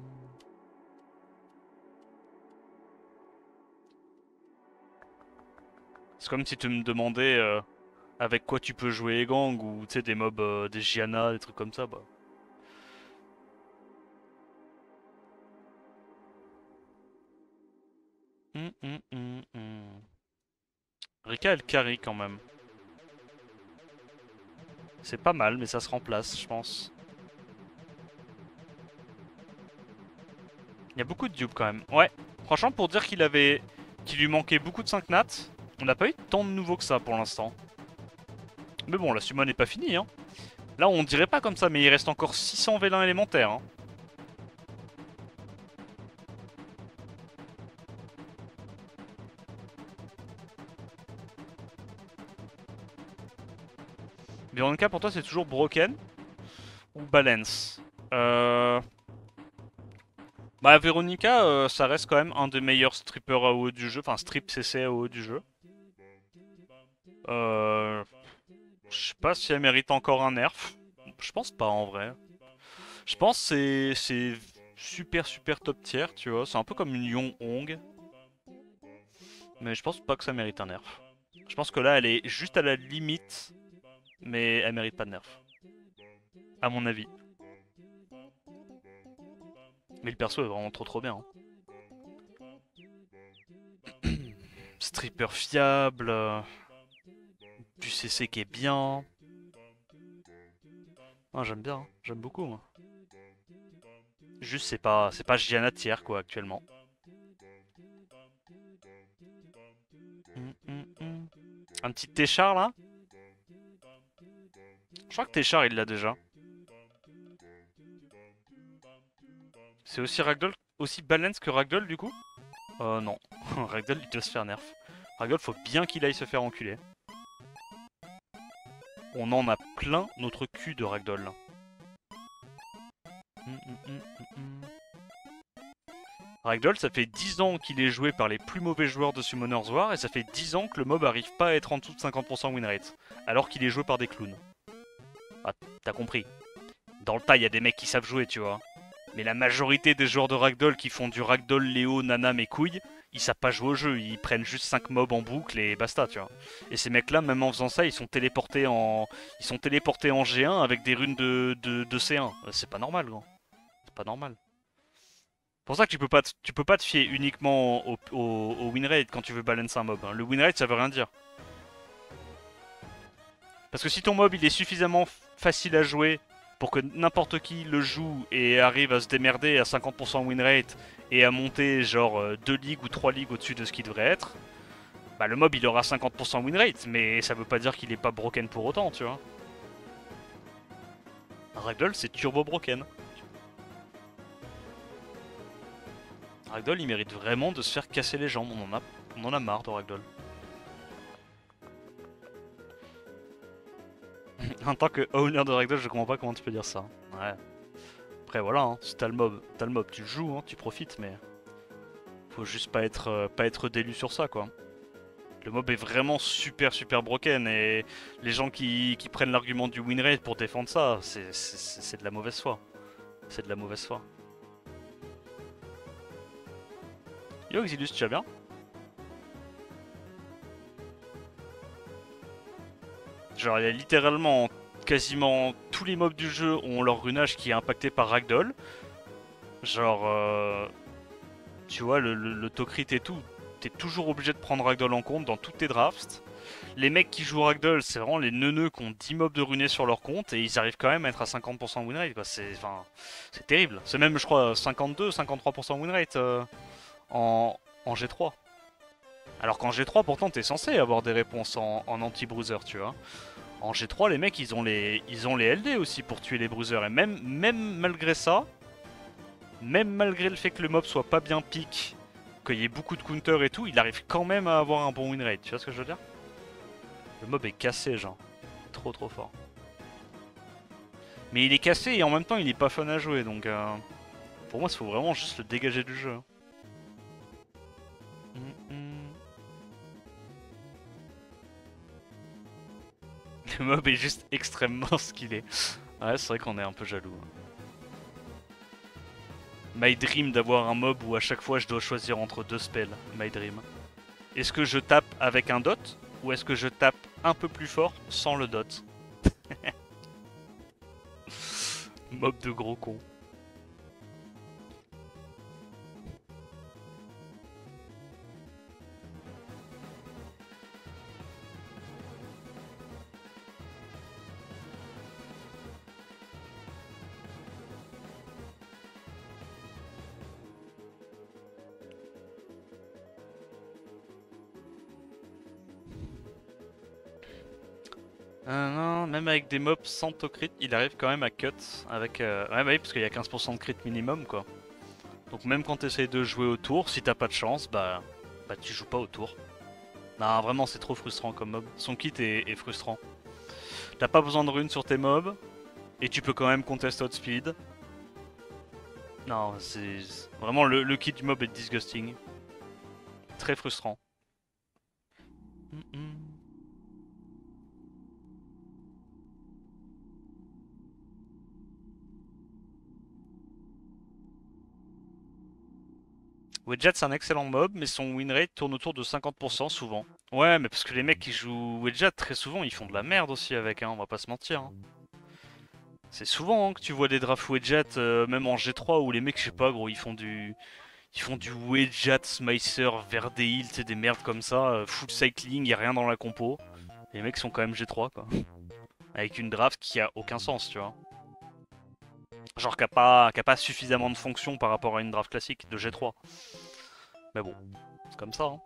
C'est comme si tu me demandais avec quoi tu peux jouer les gangs ou tu sais des mobs, des Gianna, des trucs comme ça, bah. Rika, elle carry quand même. C'est pas mal, mais ça se remplace, je pense. Il y a beaucoup de dupes quand même. Ouais, franchement, pour dire qu'il lui manquait beaucoup de 5 nats, on n'a pas eu tant de nouveaux que ça pour l'instant. Mais bon, la summon n'est pas finie, hein. Là, on dirait pas comme ça, mais il reste encore 600 vélins élémentaires, hein. Veronica, pour toi, c'est toujours Broken ou Balance? Bah, Veronica, ça reste quand même un des meilleurs strippers AOE du jeu, enfin strip CC AOE du jeu. Euh... Je sais pas si elle mérite encore un nerf. Je pense pas en vrai. Je pense que c'est super super top tier, tu vois. C'est un peu comme une Yon Hong. Mais je pense pas que ça mérite un nerf. Je pense que là, elle est juste à la limite. Mais elle mérite pas de nerf. À mon avis. Mais le perso est vraiment trop bien, hein. Stripper fiable. Du CC qui est bien. Ah, j'aime bien, hein. J'aime beaucoup, moi. Juste, c'est pas Gianna tier, quoi, actuellement. Un petit Téchar, là. Je crois que Téchar, il l'a déjà. C'est aussi Ragdoll, aussi balance que Ragdoll, du coup? Non. Ragdoll, il doit se faire nerf. Ragdoll, faut bien qu'il aille se faire enculer. On en a plein notre cul de Ragdoll. Ragdoll, ça fait 10 ans qu'il est joué par les plus mauvais joueurs de Summoners War et ça fait 10 ans que le mob arrive pas à être en dessous de 50% win rate, alors qu'il est joué par des clowns. Ah, t'as compris. Dans le tas, il y a des mecs qui savent jouer, tu vois. Mais la majorité des joueurs de Ragdoll qui font du Ragdoll, Léo, Nana, mes couilles, ils savent pas jouer au jeu, ils prennent juste 5 mobs en boucle et basta, tu vois. Et ces mecs-là, même en faisant ça, ils sont téléportés en G1 avec des runes de C1. C'est pas normal, gros. C'est pas normal. C'est pour ça que tu peux pas te fier uniquement au win rate quand tu veux balance un mob, hein. Le win rate, ça veut rien dire. Parce que si ton mob il est suffisamment facile à jouer pour que n'importe qui le joue et arrive à se démerder à 50% win rate et à monter genre 2 ligues ou 3 ligues au-dessus de ce qu'il devrait être, bah le mob il aura 50% win rate, mais ça veut pas dire qu'il est pas broken pour autant, tu vois. Ragdoll c'est turbo broken. Ragdoll il mérite vraiment de se faire casser les jambes, on en a marre de Ragdoll. En tant que owner de Ragdoll, je comprends pas comment tu peux dire ça. Ouais. Après voilà, hein, si t'as le mob, tu le joues, hein, tu profites, mais faut juste pas être délu sur ça, quoi. Le mob est vraiment super broken et les gens qui prennent l'argument du win rate pour défendre ça, c'est de la mauvaise foi. C'est de la mauvaise foi. Yo Exilus, tu vas bien? Genre il y a littéralement quasiment tous les mobs du jeu ont leur runage qui est impacté par Ragdoll. Genre tu vois le Tokrit et tout, t'es toujours obligé de prendre Ragdoll en compte dans toutes tes drafts. Les mecs qui jouent Ragdoll, c'est vraiment les neuneux qui ont 10 mobs de runés sur leur compte et ils arrivent quand même à être à 50% win rate, quoi. C'est terrible. C'est même, je crois, 52-53% win rate en G3. Alors qu'en G3, pourtant, t'es censé avoir des réponses en anti-bruiser, tu vois. En G3, les mecs, ils ont les LD aussi pour tuer les bruisers. Et même malgré ça, même malgré le fait que le mob soit pas bien pique, qu'il y ait beaucoup de counter et tout, il arrive quand même à avoir un bon win rate. Tu vois ce que je veux dire? Le mob est cassé, genre. Trop fort. Mais il est cassé et en même temps, il est pas fun à jouer. Donc, pour moi, il faut vraiment juste le dégager du jeu. Le mob est juste extrêmement skillé. Ouais, c'est vrai qu'on est un peu jaloux. My dream d'avoir un mob où à chaque fois je dois choisir entre deux spells. My dream. Est-ce que je tape avec un dot ou est-ce que je tape un peu plus fort sans le dot? Mob de gros con. Non, même avec des mobs sans crit, il arrive quand même à cut avec... Ouais, bah oui, parce qu'il y a 15% de crit minimum, quoi. Donc même quand tu essayes de jouer au tour, si t'as pas de chance, bah tu joues pas au tour. Non, vraiment, c'est trop frustrant comme mob. Son kit est frustrant. T'as pas besoin de runes sur tes mobs, et tu peux quand même contest outspeed. Non, c'est... Vraiment, le kit du mob est disgusting. Très frustrant. Wedget c'est un excellent mob, mais son win rate tourne autour de 50% souvent. Ouais, mais parce que les mecs qui jouent Wedget très souvent ils font de la merde aussi avec, hein, on va pas se mentir. Hein. C'est souvent hein, que tu vois des drafts Wedget, même en G3 où les mecs, je sais pas gros, ils font du Wedget, Smicer, Verdeil, tu sais, des merdes comme ça, full cycling, y a rien dans la compo. Les mecs sont quand même G3 quoi. Avec une draft qui a aucun sens, tu vois. Genre qui a pas suffisamment de fonctions par rapport à une draft classique de G3. Mais bon, c'est comme ça. Hein.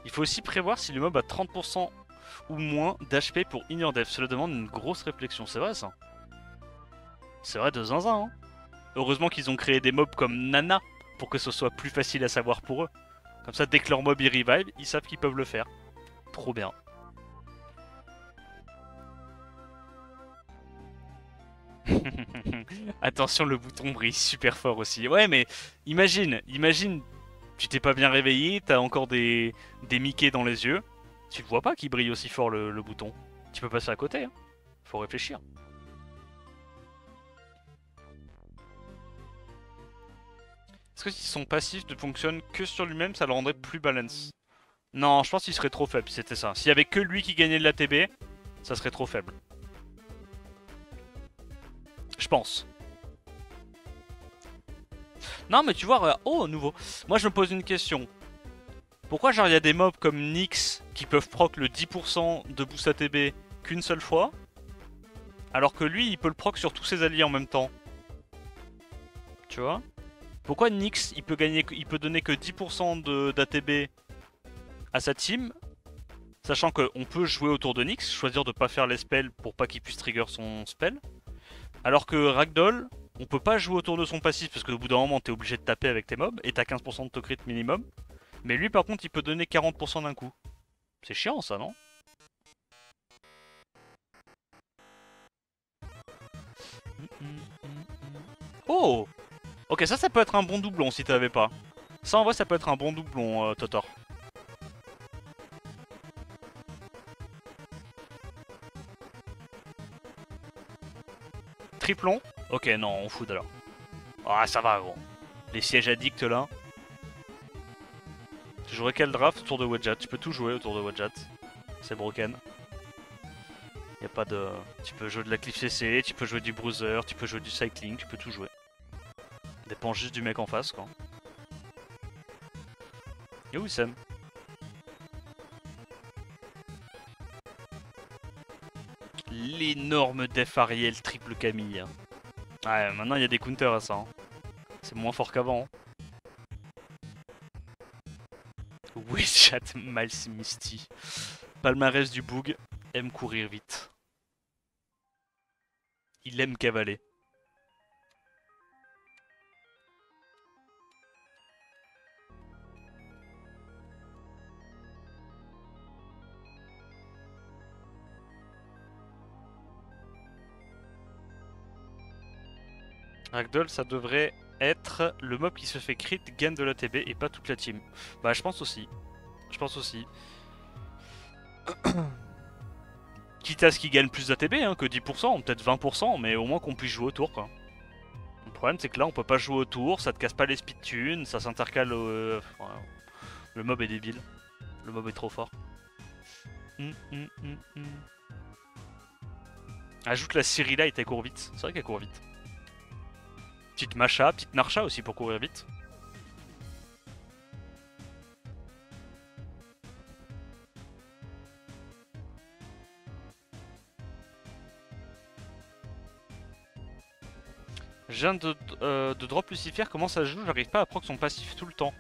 Il faut aussi prévoir si le mob a 30% ou moins d'HP pour Inner Death. Cela demande une grosse réflexion, c'est vrai ça. C'est vrai de zinzin. Hein. Heureusement qu'ils ont créé des mobs comme Nana pour que ce soit plus facile à savoir pour eux. Comme ça, dès que leur mob il revive, ils savent qu'ils peuvent le faire. Trop bien. Attention, le bouton brille super fort aussi. Ouais, mais imagine, tu t'es pas bien réveillé, t'as encore des Mickey dans les yeux. Tu ne vois pas qu'il brille aussi fort le bouton. Tu peux passer à côté, hein. Faut réfléchir. Est-ce que si son passif ne fonctionne que sur lui-même, ça le rendrait plus balance? Non, je pense qu'il serait trop faible si c'était ça. S'il y avait que lui qui gagnait de l'ATB, ça serait trop faible. Je pense. Non, mais tu vois, regarde. Oh, nouveau. Moi, je me pose une question. Pourquoi, genre, il y a des mobs comme Nyx qui peuvent proc le 10% de boost ATB qu'une seule fois, alors que lui, il peut le proc sur tous ses alliés en même temps? Tu vois? Pourquoi Nyx, il peut donner que 10% d'ATB à sa team, sachant qu'on peut jouer autour de Nyx, choisir de pas faire les spells pour pas qu'il puisse trigger son spell, alors que Ragdoll, on peut pas jouer autour de son passif parce qu'au bout d'un moment t'es obligé de taper avec tes mobs et t'as 15% de to crit minimum. Mais lui par contre il peut donner 40% d'un coup. C'est chiant ça, non? Oh! Ok, ça peut être un bon doublon si t'avais pas. Ça en vrai ça peut être un bon doublon, Totor. Triplon? Ok, non, on fout alors. Ah, ça va, gros. Les sièges addicts là. Tu jouerais quel draft autour de Wedjat? Tu peux tout jouer autour de Wedjat. C'est broken. Y a pas de... Tu peux jouer de la Cliff CC, tu peux jouer du Bruiser, tu peux jouer du Cycling, tu peux tout jouer. Dépend juste du mec en face, quoi. Yo, Wissem. L'énorme Def Ariel triple Camille. Ouais, maintenant il y a des counters à ça. Hein. C'est moins fort qu'avant. Hein. Wishchat Miles Misty. Palmarès du Boog, aime courir vite. Il aime cavaler. Ragdoll, ça devrait être le mob qui se fait crit, gagne de l'ATB et pas toute la team. Bah, je pense aussi. Je pense aussi. Quitte à ce qu'il gagne plus d'ATB hein, que 10%, peut-être 20%, mais au moins qu'on puisse jouer autour quoi. Le problème c'est que là on peut pas jouer autour, ça te casse pas les speed tunes, ça s'intercale au... Le mob est débile. Le mob est trop fort. Ajoute la Cyrilite, elle court vite. C'est vrai qu'elle court vite. Petite Macha, petite Narcha aussi pour courir vite. Je viens de drop Lucifer, comment ça se joue? J'arrive pas à proc son passif tout le temps.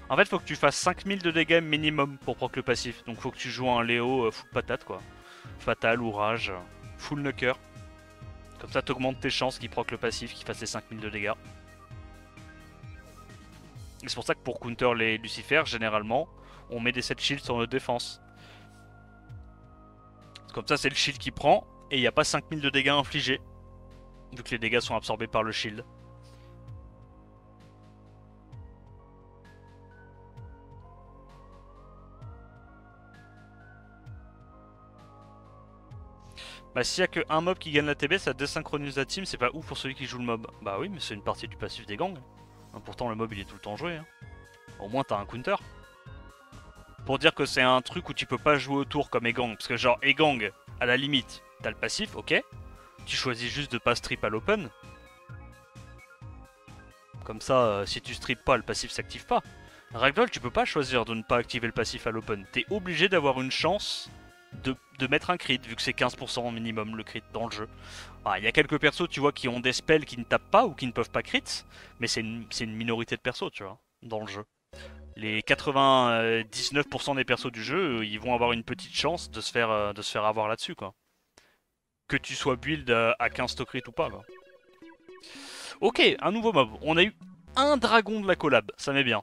En fait, faut que tu fasses 5000 de dégâts minimum pour proc le passif. Donc faut que tu joues un Léo full patate quoi. Fatal ou rage, full knocker. Comme ça t'augmentes tes chances qu'il proc le passif, qu'il fasse les 5000 de dégâts. Et c'est pour ça que pour counter les Lucifer, généralement, on met des 7 shields sur notre défense. Comme ça c'est le shield qui prend, et il n'y a pas 5000 de dégâts infligés. Vu que les dégâts sont absorbés par le shield. Bah s'il y a que un mob qui gagne la TB, ça désynchronise la team, c'est pas ouf pour celui qui joue le mob. Bah oui, mais c'est une partie du passif des gangs. Pourtant le mob il est tout le temps joué. Hein. Au moins t'as un counter. Pour dire que c'est un truc où tu peux pas jouer autour comme Egang. Parce que genre Egang, à la limite, t'as le passif, ok. Tu choisis juste de pas strip à l'open. Comme ça, si tu strip pas, le passif s'active pas. Ragdoll, tu peux pas choisir de ne pas activer le passif à l'open. T'es obligé d'avoir une chance de mettre un crit, vu que c'est 15% minimum le crit dans le jeu. Il y a quelques persos, tu vois, qui ont des spells qui ne tapent pas ou qui ne peuvent pas crit, mais c'est une minorité de persos, tu vois, dans le jeu. Les 99% des persos du jeu, ils vont avoir une petite chance de se faire avoir là-dessus, quoi. Que tu sois build à 15 to crit ou pas, quoi. Ok, un nouveau mob. On a eu un dragon de la collab, ça m'est bien.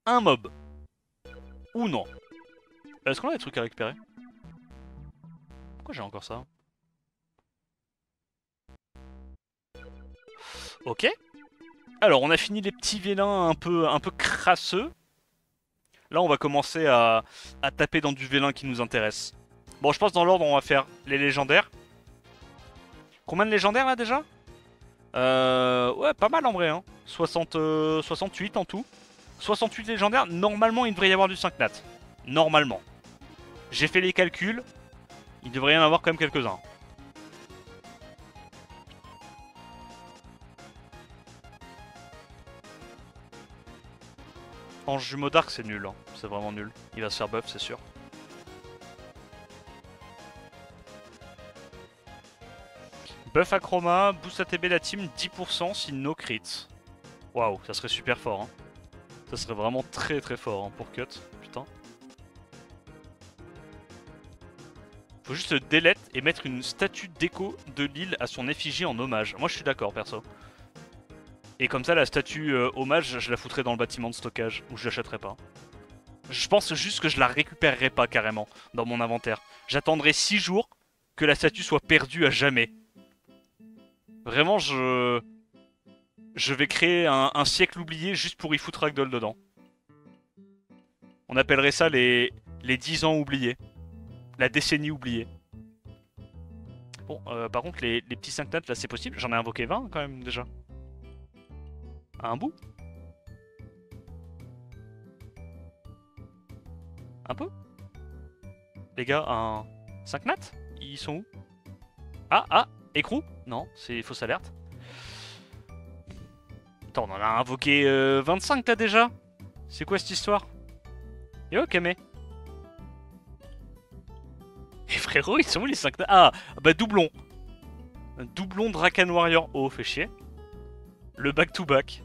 un mob. Ou non. Est-ce qu'on a des trucs à récupérer? Pourquoi j'ai encore ça? Ok. Alors, on a fini les petits vélins un peu crasseux. Là, on va commencer à taper dans du vélin qui nous intéresse. Bon, je pense dans l'ordre, on va faire les légendaires. Combien de légendaires là déjà? Ouais, pas mal en vrai. Hein. 68 en tout. 68 légendaires. Normalement, il devrait y avoir du 5 nat. Normalement. J'ai fait les calculs. Il devrait y en avoir quand même quelques-uns. En jumeau d'arc, c'est nul. Hein. C'est vraiment nul. Il va se faire buff, c'est sûr. Buff à chroma, boost ATB la team 10% si no crit. Waouh, ça serait super fort. Hein. Ça serait vraiment très très fort hein, pour cut. Putain. Faut juste le delete et mettre une statue d'écho de l'île à son effigie en hommage. Moi je suis d'accord perso. Et comme ça la statue hommage je la foutrais dans le bâtiment de stockage ou je l'achèterais pas. Je pense juste que je la récupérerai pas carrément dans mon inventaire. J'attendrai 6 jours que la statue soit perdue à jamais. Vraiment je vais créer un siècle oublié juste pour y foutre Ragdoll dedans. On appellerait ça les 10 ans oubliés. La décennie oubliée. Bon, par contre, les petits 5 notes, là, c'est possible. J'en ai invoqué 20 quand même, déjà. À un bout. Un peu. Les gars, un 5 nat. Ils sont où? Ah, écrou. Non, c'est fausse alerte. Attends, on en a invoqué 25 t'as déjà. C'est quoi cette histoire? Yo, Kame. Et frérot, ils sont où les 5 nats? Ah, bah doublon. Doublon Dracan Warrior. Oh, fait chier. Le back-to-back.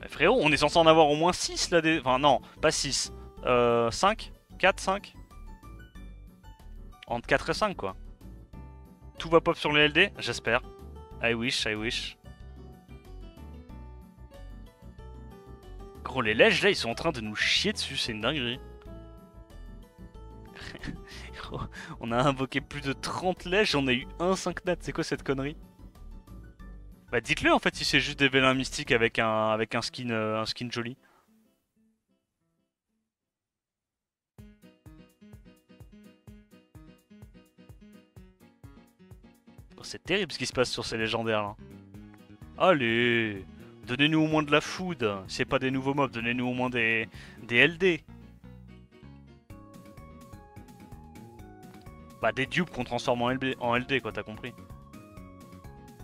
Bah, frérot, on est censé en avoir au moins 6 là. Enfin, non, pas 6. 5 4, 5. Entre 4 et 5 quoi. Tout va pop sur les LD, j'espère. I wish, I wish. Gros, les lèges là, ils sont en train de nous chier dessus, c'est une dinguerie. Gros, on a invoqué plus de 30 lèges, on a eu un 5 nat, c'est quoi cette connerie? Bah dites-le en fait si c'est juste des vélins mystiques avec un skin joli. Oh, c'est terrible ce qui se passe sur ces légendaires là. Allez, donnez-nous au moins de la food. C'est pas des nouveaux mobs, donnez-nous au moins des LD. Bah des dupes qu'on transforme en LD quoi, t'as compris.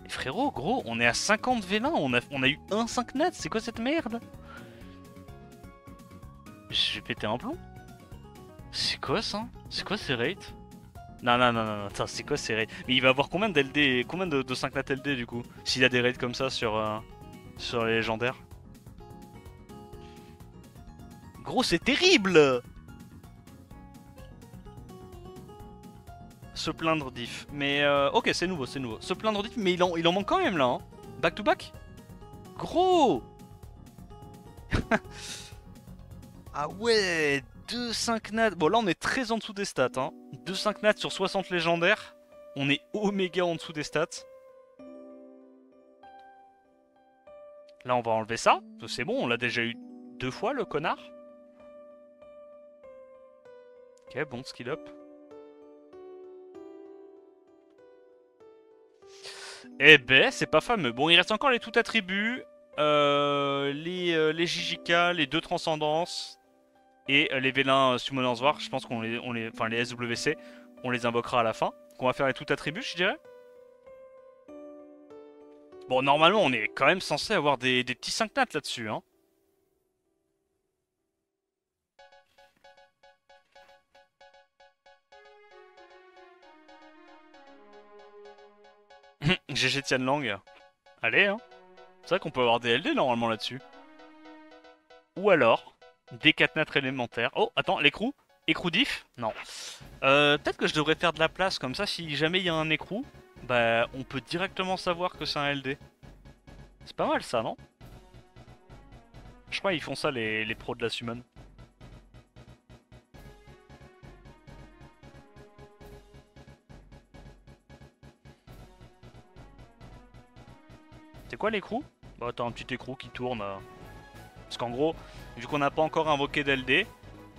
Et frérot, gros, on est à 50 vélins, on a eu un 5 nat, c'est quoi cette merde? Je vais péter un plomb. C'est quoi ça? C'est quoi ces rates? Non, attends, c'est quoi ces raids? Mais il va avoir combien d'LD, combien de 5 nat LD du coup? S'il a des raids comme ça sur les légendaires. Gros, c'est terrible! Se plaindre diff. Mais ok, c'est nouveau, c'est nouveau. Se plaindre diff, mais il en manque quand même là. Hein. Back to back? Gros! Ah ouais, 2 5 nats. Bon, là on est très en dessous des stats. Hein. 2 5 nats sur 60 légendaires. On est oméga en dessous des stats. Là, on va enlever ça. C'est bon, on l'a déjà eu 2 fois, le connard. Ok, bon, skill up. Eh ben, c'est pas fameux. Bon, il reste encore les tout attributs. Les JJK, les 2 transcendances. Et les vélins Summoners War. Je pense qu'on enfin, les SWC, on les invoquera à la fin. Donc, on va faire les tout attributs, je dirais. Bon, normalement, on est quand même censé avoir des petits 5 nats là-dessus, hein. GG Tianlang. Allez, hein. C'est vrai qu'on peut avoir des LD normalement là-dessus. Ou alors, des 4 nats élémentaires. Oh, attends, l'écrou? Écrou diff? Non. Peut-être que je devrais faire de la place, comme ça, si jamais il y a un écrou, bah, on peut directement savoir que c'est un LD. C'est pas mal ça, non? Je crois qu'ils font ça les pros de la summon. C'est quoi l'écrou? Bah t'as un petit écrou qui tourne. Parce qu'en gros, vu qu'on n'a pas encore invoqué d'LD,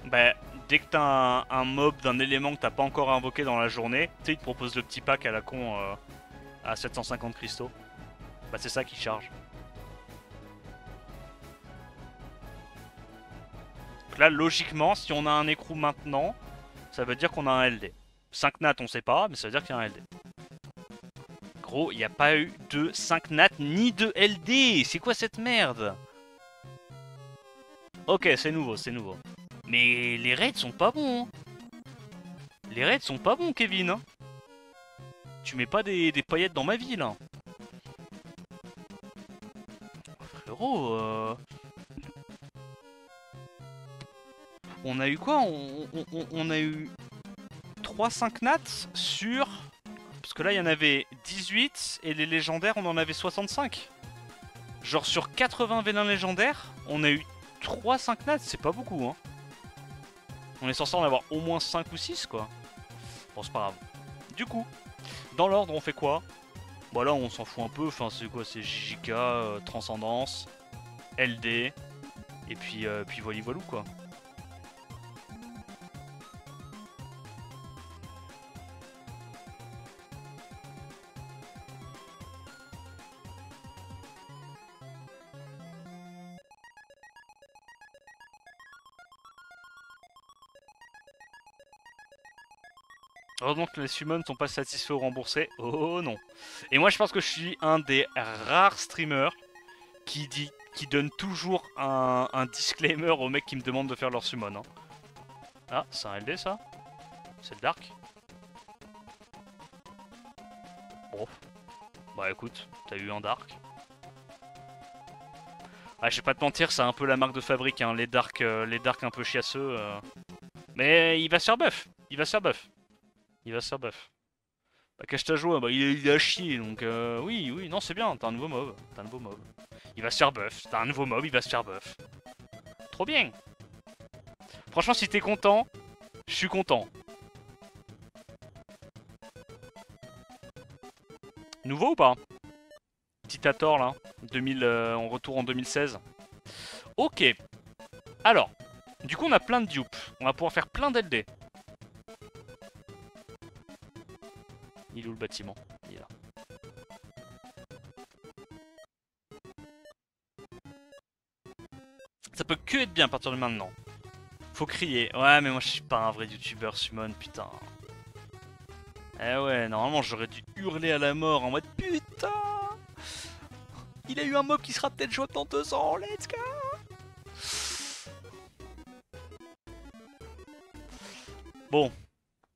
bah dès que t'as un mob d'un élément que t'as pas encore invoqué dans la journée, tu sais, il te propose le petit pack à la con à 750 cristaux. Bah c'est ça qui charge. Donc là, logiquement, si on a un écrou maintenant, ça veut dire qu'on a un LD. 5 nats, on sait pas, mais ça veut dire qu'il y a un LD. Gros, il n'y a pas eu de 5 nats ni de LD. C'est quoi cette merde? Ok, c'est nouveau, c'est nouveau. Mais les raids sont pas bons. Hein. Les raids sont pas bons, Kevin. Hein. Tu mets pas des paillettes dans ma vie, là. Frérot, on a eu quoi on a eu 3-5 nats sur... Parce que là, il y en avait 18, et les légendaires, on en avait 65. Genre sur 80 vélins légendaires, on a eu 3-5 nats, c'est pas beaucoup, hein. On est censé en avoir au moins 5 ou 6, quoi. Bon, c'est pas grave. Du coup, dans l'ordre, on fait quoi? Bon, là, on s'en fout un peu. Enfin, c'est quoi? C'est JJK, Transcendance, LD, et puis voilà, quoi. Heureusement que les summons sont pas satisfaits ou remboursés. Oh non. Et moi je pense que je suis un des rares streamers qui donne toujours un disclaimer aux mecs qui me demandent de faire leur summon. Hein. Ah, c'est un LD ça? C'est le Dark? Bon. Bah écoute, t'as eu un Dark. Ah, je vais pas te mentir, c'est un peu la marque de fabrique, hein, les Dark un peu chiasseux. Mais il va se faire buff. Il va se faire buff. Il va se faire buff. Bah, cache ta joie, bah, il a chier, donc oui, oui, non, c'est bien, t'as un nouveau mob. T'as un nouveau mob. Il va se faire buff. T'as un nouveau mob, il va se faire buff. Trop bien. Franchement, si t'es content, je suis content. Nouveau ou pas? Dictator là, 2000, on retourne en 2016. Ok. Alors, du coup on a plein de dupes. On va pouvoir faire plein d'LD. Il est où le bâtiment? Il est là. Ça peut que être bien à partir de maintenant. Faut crier. Ouais, mais moi je suis pas un vrai youtubeur summon, putain. Eh ouais, normalement j'aurais dû hurler à la mort en mode putain. Il a eu un mob qui sera peut-être jouable dans 2 ans, let's go. Bon,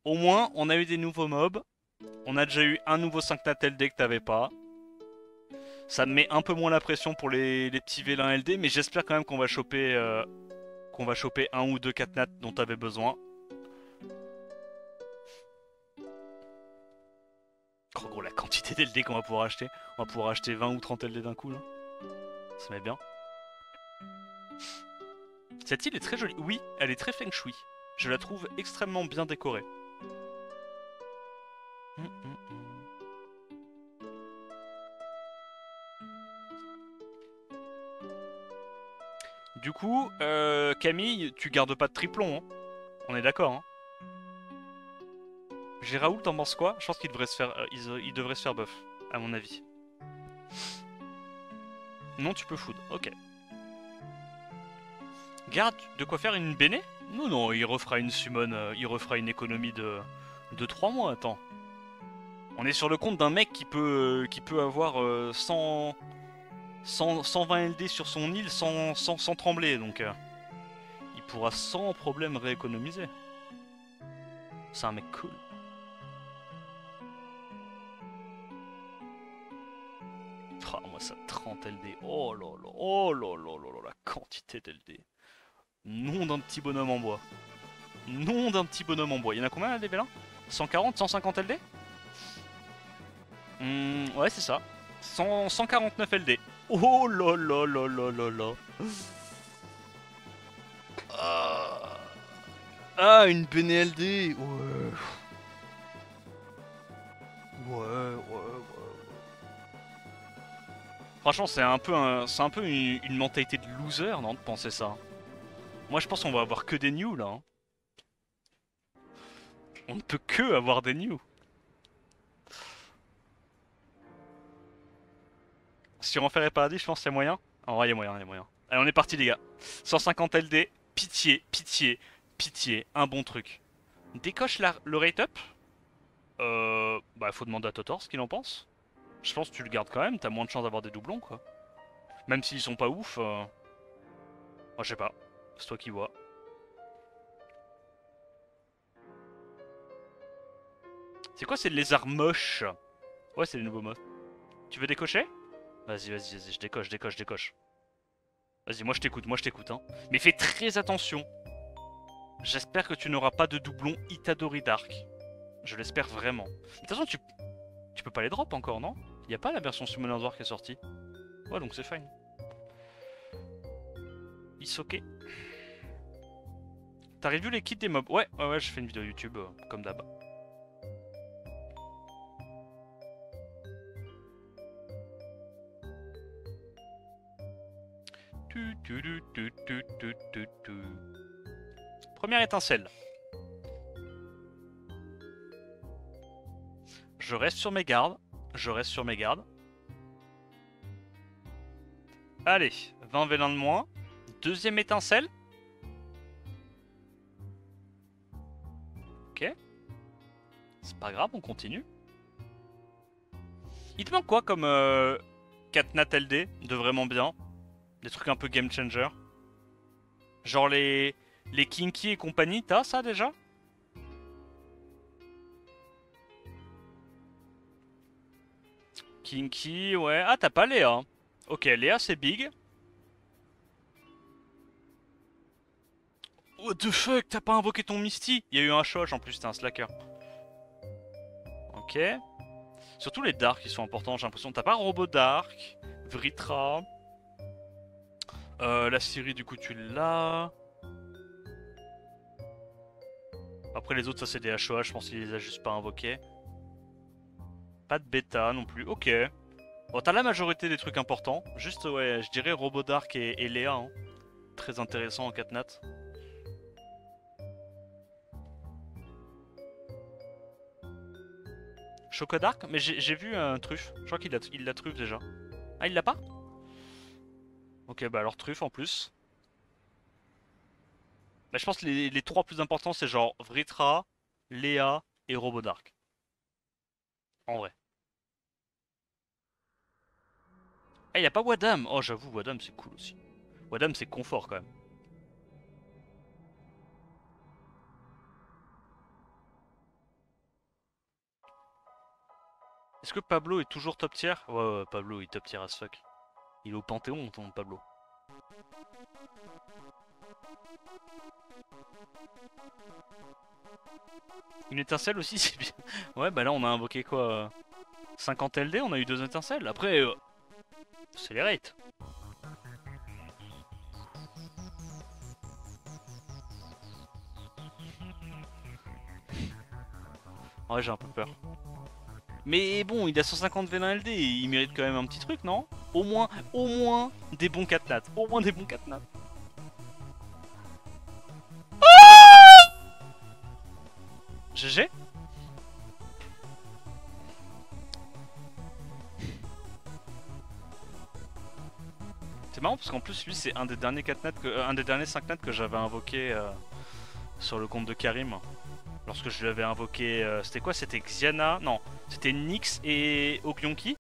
au moins on a eu des nouveaux mobs. On a déjà eu un nouveau 5 nat LD que t'avais pas. Ça me met un peu moins la pression pour les petits vélins LD, mais j'espère quand même qu'on va choper un ou deux 4 nats dont t'avais besoin. Oh gros, la quantité d'LD qu'on va pouvoir acheter. On va pouvoir acheter 20 ou 30 LD d'un coup là. Ça met bien. Cette île est très jolie. Oui, elle est très feng shui. Je la trouve extrêmement bien décorée. Du coup, Camille, tu gardes pas de triplon, hein. On est d'accord, hein. J'ai Raoul, t'en penses quoi? Je pense qu'il devrait se faire, il devrait se faire buff, à mon avis. Non, tu peux food, ok. Garde, de quoi faire une béné? Non, non, il refera une summon, il refera une économie de 3 mois, attends. On est sur le compte d'un mec qui peut avoir 120 LD sur son île sans trembler, donc il pourra sans problème rééconomiser. C'est un mec cool. Oh, moi ça 30 LD. Oh là là, oh là là là là, la quantité d'LD. Nom d'un petit bonhomme en bois. Nom d'un petit bonhomme en bois. Il y en a combien LD là? 140, 150 LD? Ouais, c'est ça. 149 LD. Oh là là là là là là. Ah, une BNLD. Ouais. Ouais. Franchement, c'est un peu une mentalité de loser, non, de penser ça. Moi, je pense qu'on va avoir que des news là, hein. On ne peut que avoir des news. Sur Enfer et Paradis, je pense qu'il y a moyen. En vrai, il y a moyen, il y a moyen. Allez, on est parti, les gars. 150 LD. Pitié, pitié, pitié. Un bon truc. Décoche le rate up. Bah, faut demander à Totor ce qu'il en pense. Je pense que tu le gardes quand même, t'as moins de chances d'avoir des doublons, quoi. Même s'ils sont pas ouf. Moi, je sais pas. C'est toi qui vois. C'est quoi ces lézards moches? Ouais, c'est les nouveaux modes. Tu veux décocher? Vas-y, je décoche, je décoche. Vas-y, moi je t'écoute, hein. Mais fais très attention. J'espère que tu n'auras pas de doublon Itadori Dark. Je l'espère vraiment. De toute façon, tu peux pas les drop encore, non? Y a pas la version Summoner's War qui est sortie. Ouais, donc c'est fine. Isoke. T'as revu les kits des mobs? Ouais, je fais une vidéo YouTube, comme d'hab. Première étincelle. Je reste sur mes gardes. Je reste sur mes gardes. Allez, 20 vélins de moins. Deuxième étincelle. Ok. C'est pas grave, on continue. Il te manque quoi comme Katnat LD de vraiment bien? Des trucs un peu game changer. Genre les Kinky et compagnie, t'as ça déjà? Kinky, ouais. Ah, t'as pas Léa. Ok, Léa c'est big. What the fuck, t'as pas invoqué ton Misty? Il y a eu un shosh en plus, t'es un slacker. Ok. Surtout les Dark qui sont importants, j'ai l'impression. T'as pas Robo Dark, Vritra. La Syrie, du coup, tu l'as. Après, les autres, ça c'est des HOH, je pense qu'il les a juste pas invoqués. Pas de bêta non plus, ok. Bon, t'as la majorité des trucs importants. Juste, ouais, je dirais Robo Dark et Léa. Hein. Très intéressant en 4 nat. Chocodark? Mais j'ai vu un truffe. Je crois qu'il l'a truffe déjà. Ah, il l'a pas? Ok, bah alors truffe en plus. Bah, je pense que les trois plus importants, c'est genre Vritra, Léa et Robodark. En vrai. Ah, il a pas Wadam. Oh, j'avoue, Wadam, c'est cool aussi. Wadam, c'est confort quand même. Est-ce que Pablo est toujours top tier? Ouais, Pablo, il est top tier as fuck. Il est au Panthéon, ton Pablo. Une étincelle aussi, c'est bien. Ouais, bah là, on a invoqué quoi 50 LD, on a eu deux étincelles. Après, c'est les rates. Ouais, j'ai un peu peur. Mais bon, il a 150 V1 LD, il mérite quand même un petit truc, non? Au moins des bons 4 nats. Au moins des bons 4 nats. GG. C'est marrant parce qu'en plus, lui, c'est un des derniers 4 nats un des derniers 5 nats que j'avais invoqué sur le compte de Karim. Lorsque je lui avais invoqué. C'était quoi? C'était Xiana? Non, c'était Nyx et Ogyonki.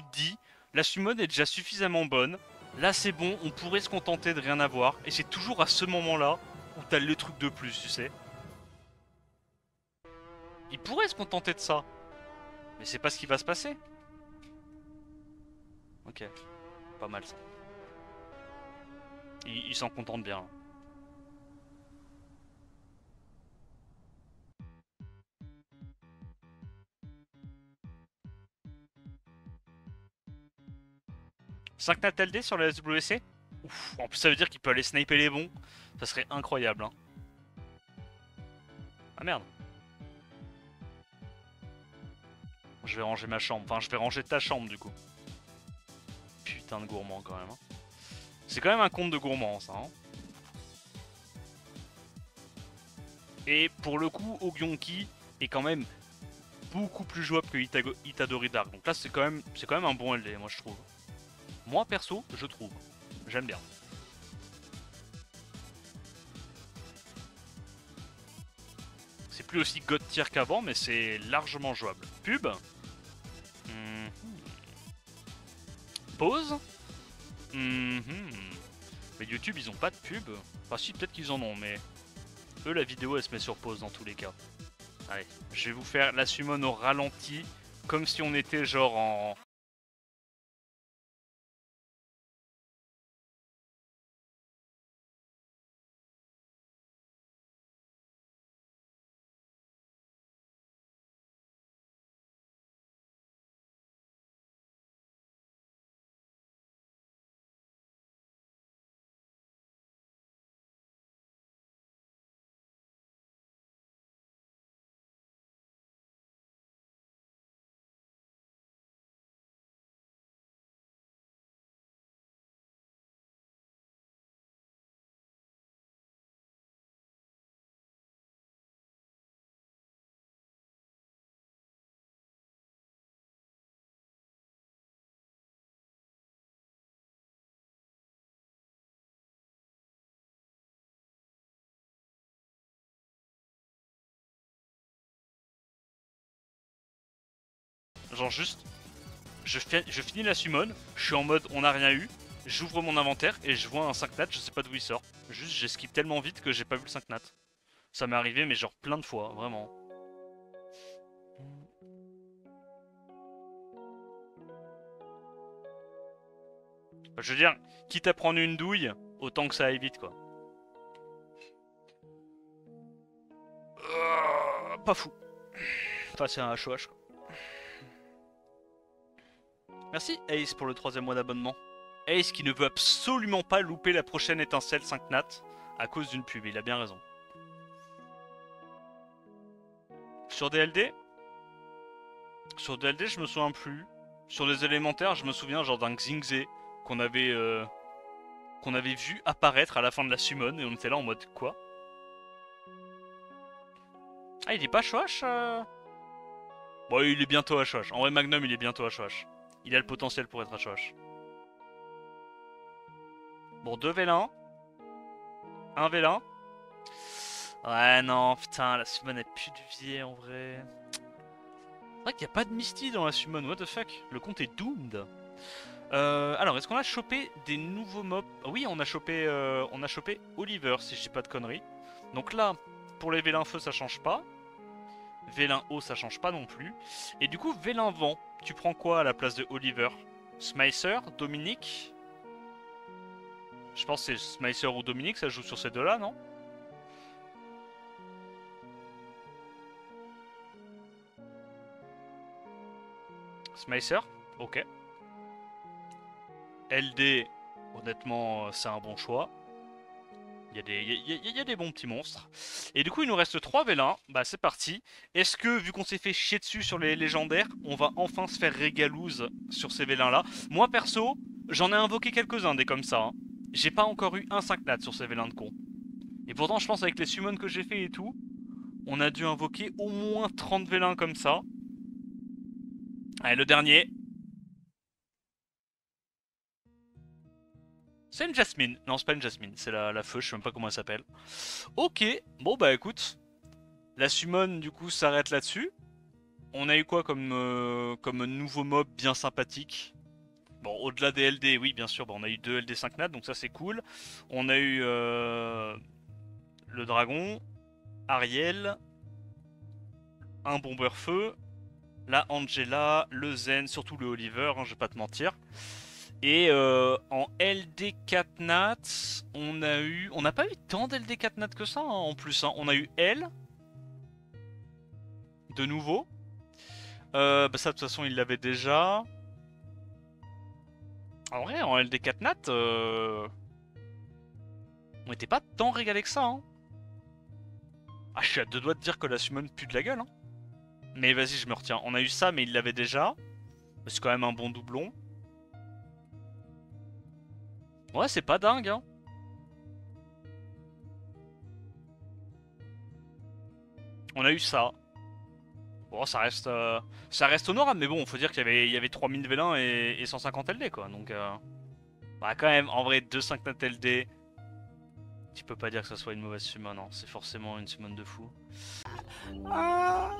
tu te dis, la summon est déjà suffisamment bonne, là c'est bon, on pourrait se contenter de rien avoir, et c'est toujours à ce moment-là où t'as le truc de plus, tu sais. Il pourrait se contenter de ça, mais c'est pas ce qui va se passer. Ok, pas mal ça. Il s'en contente bien. 5 nat LD sur la SWC. Ouf, en plus ça veut dire qu'il peut aller sniper les bons. Ça serait incroyable. Hein. Ah merde. Je vais ranger ma chambre. Enfin, je vais ranger ta chambre du coup. Putain de gourmand quand même. Hein. C'est quand même un compte de gourmand ça. Hein. Et pour le coup, Ogyonki est quand même beaucoup plus jouable que Itadori Dark. Donc là, c'est quand même un bon LD, moi je trouve. Moi perso, je trouve. J'aime bien. C'est plus aussi god tier qu'avant, mais c'est largement jouable. Pub. Pause. Mais YouTube, ils ont pas de pub. Enfin si, peut-être qu'ils en ont, mais eux, la vidéo, elle se met sur pause dans tous les cas. Allez, je vais vous faire la summon au ralenti, comme si on était genre en... Genre juste, je finis la summon, je suis en mode on n'a rien eu, j'ouvre mon inventaire et je vois un 5 nat, je sais pas d'où il sort. Juste j'esquive tellement vite que j'ai pas vu le 5 nat. Ça m'est arrivé mais genre plein de fois, vraiment. Je veux dire, quitte à prendre une douille, autant que ça aille vite quoi. Pas fou. Enfin c'est un HOH quoi. Merci Ace pour le 3ème mois d'abonnement. Ace qui ne veut absolument pas louper la prochaine étincelle 5 nat à cause d'une pub, il a bien raison. Sur DLD, je me souviens plus. Sur les élémentaires, je me souviens genre d'un Xingze qu'on avait vu apparaître à la fin de la summon et on était là en mode quoi? Ah il est pas HOH Bon il est bientôt HOH. En vrai Magnum il est bientôt HOH. Il a le potentiel pour être HOH. Bon 2 V1. 1 V1. Ouais non putain la summon est plus du vieil en vrai. C'est vrai qu'il n'y a pas de Misty dans la summon, what the fuck? Le compte est doomed. Alors, est-ce qu'on a chopé des nouveaux mobs? Oui, on a chopé Oliver, si je dis pas de conneries. Donc là, pour les vélins feu, ça change pas. Vélin eau, ça change pas non plus. Et du coup, vélin vent, tu prends quoi à la place de Oliver? Smicer, Dominique? Je pense que c'est Smicer ou Dominique, ça joue sur ces deux-là, non? Smicer? Ok. LD, honnêtement, c'est un bon choix. Il y a des bons petits monstres. Et du coup, il nous reste 3 vélins. Bah, c'est parti. Est-ce que, vu qu'on s'est fait chier dessus sur les légendaires, on va enfin se faire régalouse sur ces vélins-là? Moi, perso, j'en ai invoqué quelques-uns des comme ça. Hein. J'ai pas encore eu un 5 nat sur ces vélins de con. Et pourtant, je pense avec les summons que j'ai fait et tout, on a dû invoquer au moins 30 vélins comme ça. Allez, le dernier. C'est une Jasmine. Non, c'est pas une Jasmine. C'est la feu, je sais même pas comment elle s'appelle. Ok, bon bah écoute. La summon du coup s'arrête là-dessus. On a eu quoi comme nouveau mob bien sympathique? Bon, au-delà des LD, oui, bien sûr, bon, on a eu 2 LD 5 nat, donc ça c'est cool. On a eu le dragon, Ariel, un bomber feu, la Angela, le Zen, surtout le Oliver, hein, je vais pas te mentir. Et en LD 4 nat, on a eu. On n'a pas eu tant d'LD 4 nat que ça hein, en plus. Hein. On a eu L, de nouveau. Bah ça, de toute façon, il l'avait déjà. En vrai, en LD 4 nat, on était pas tant régalé que ça. Hein. Ah, je suis à deux doigts de dire que la summon pue de la gueule. Hein. Mais vas-y, je me retiens. On a eu ça, mais il l'avait déjà. C'est quand même un bon doublon. Ouais, c'est pas dingue. Hein. On a eu ça. Bon, ça reste honorable, mais bon, faut dire qu'il y avait 3000 vélins et 150 LD, quoi. Donc, bah, quand même, en vrai, 2-5 nat LD, tu peux pas dire que ça soit une mauvaise summon, non. C'est forcément une summon de fou. Ah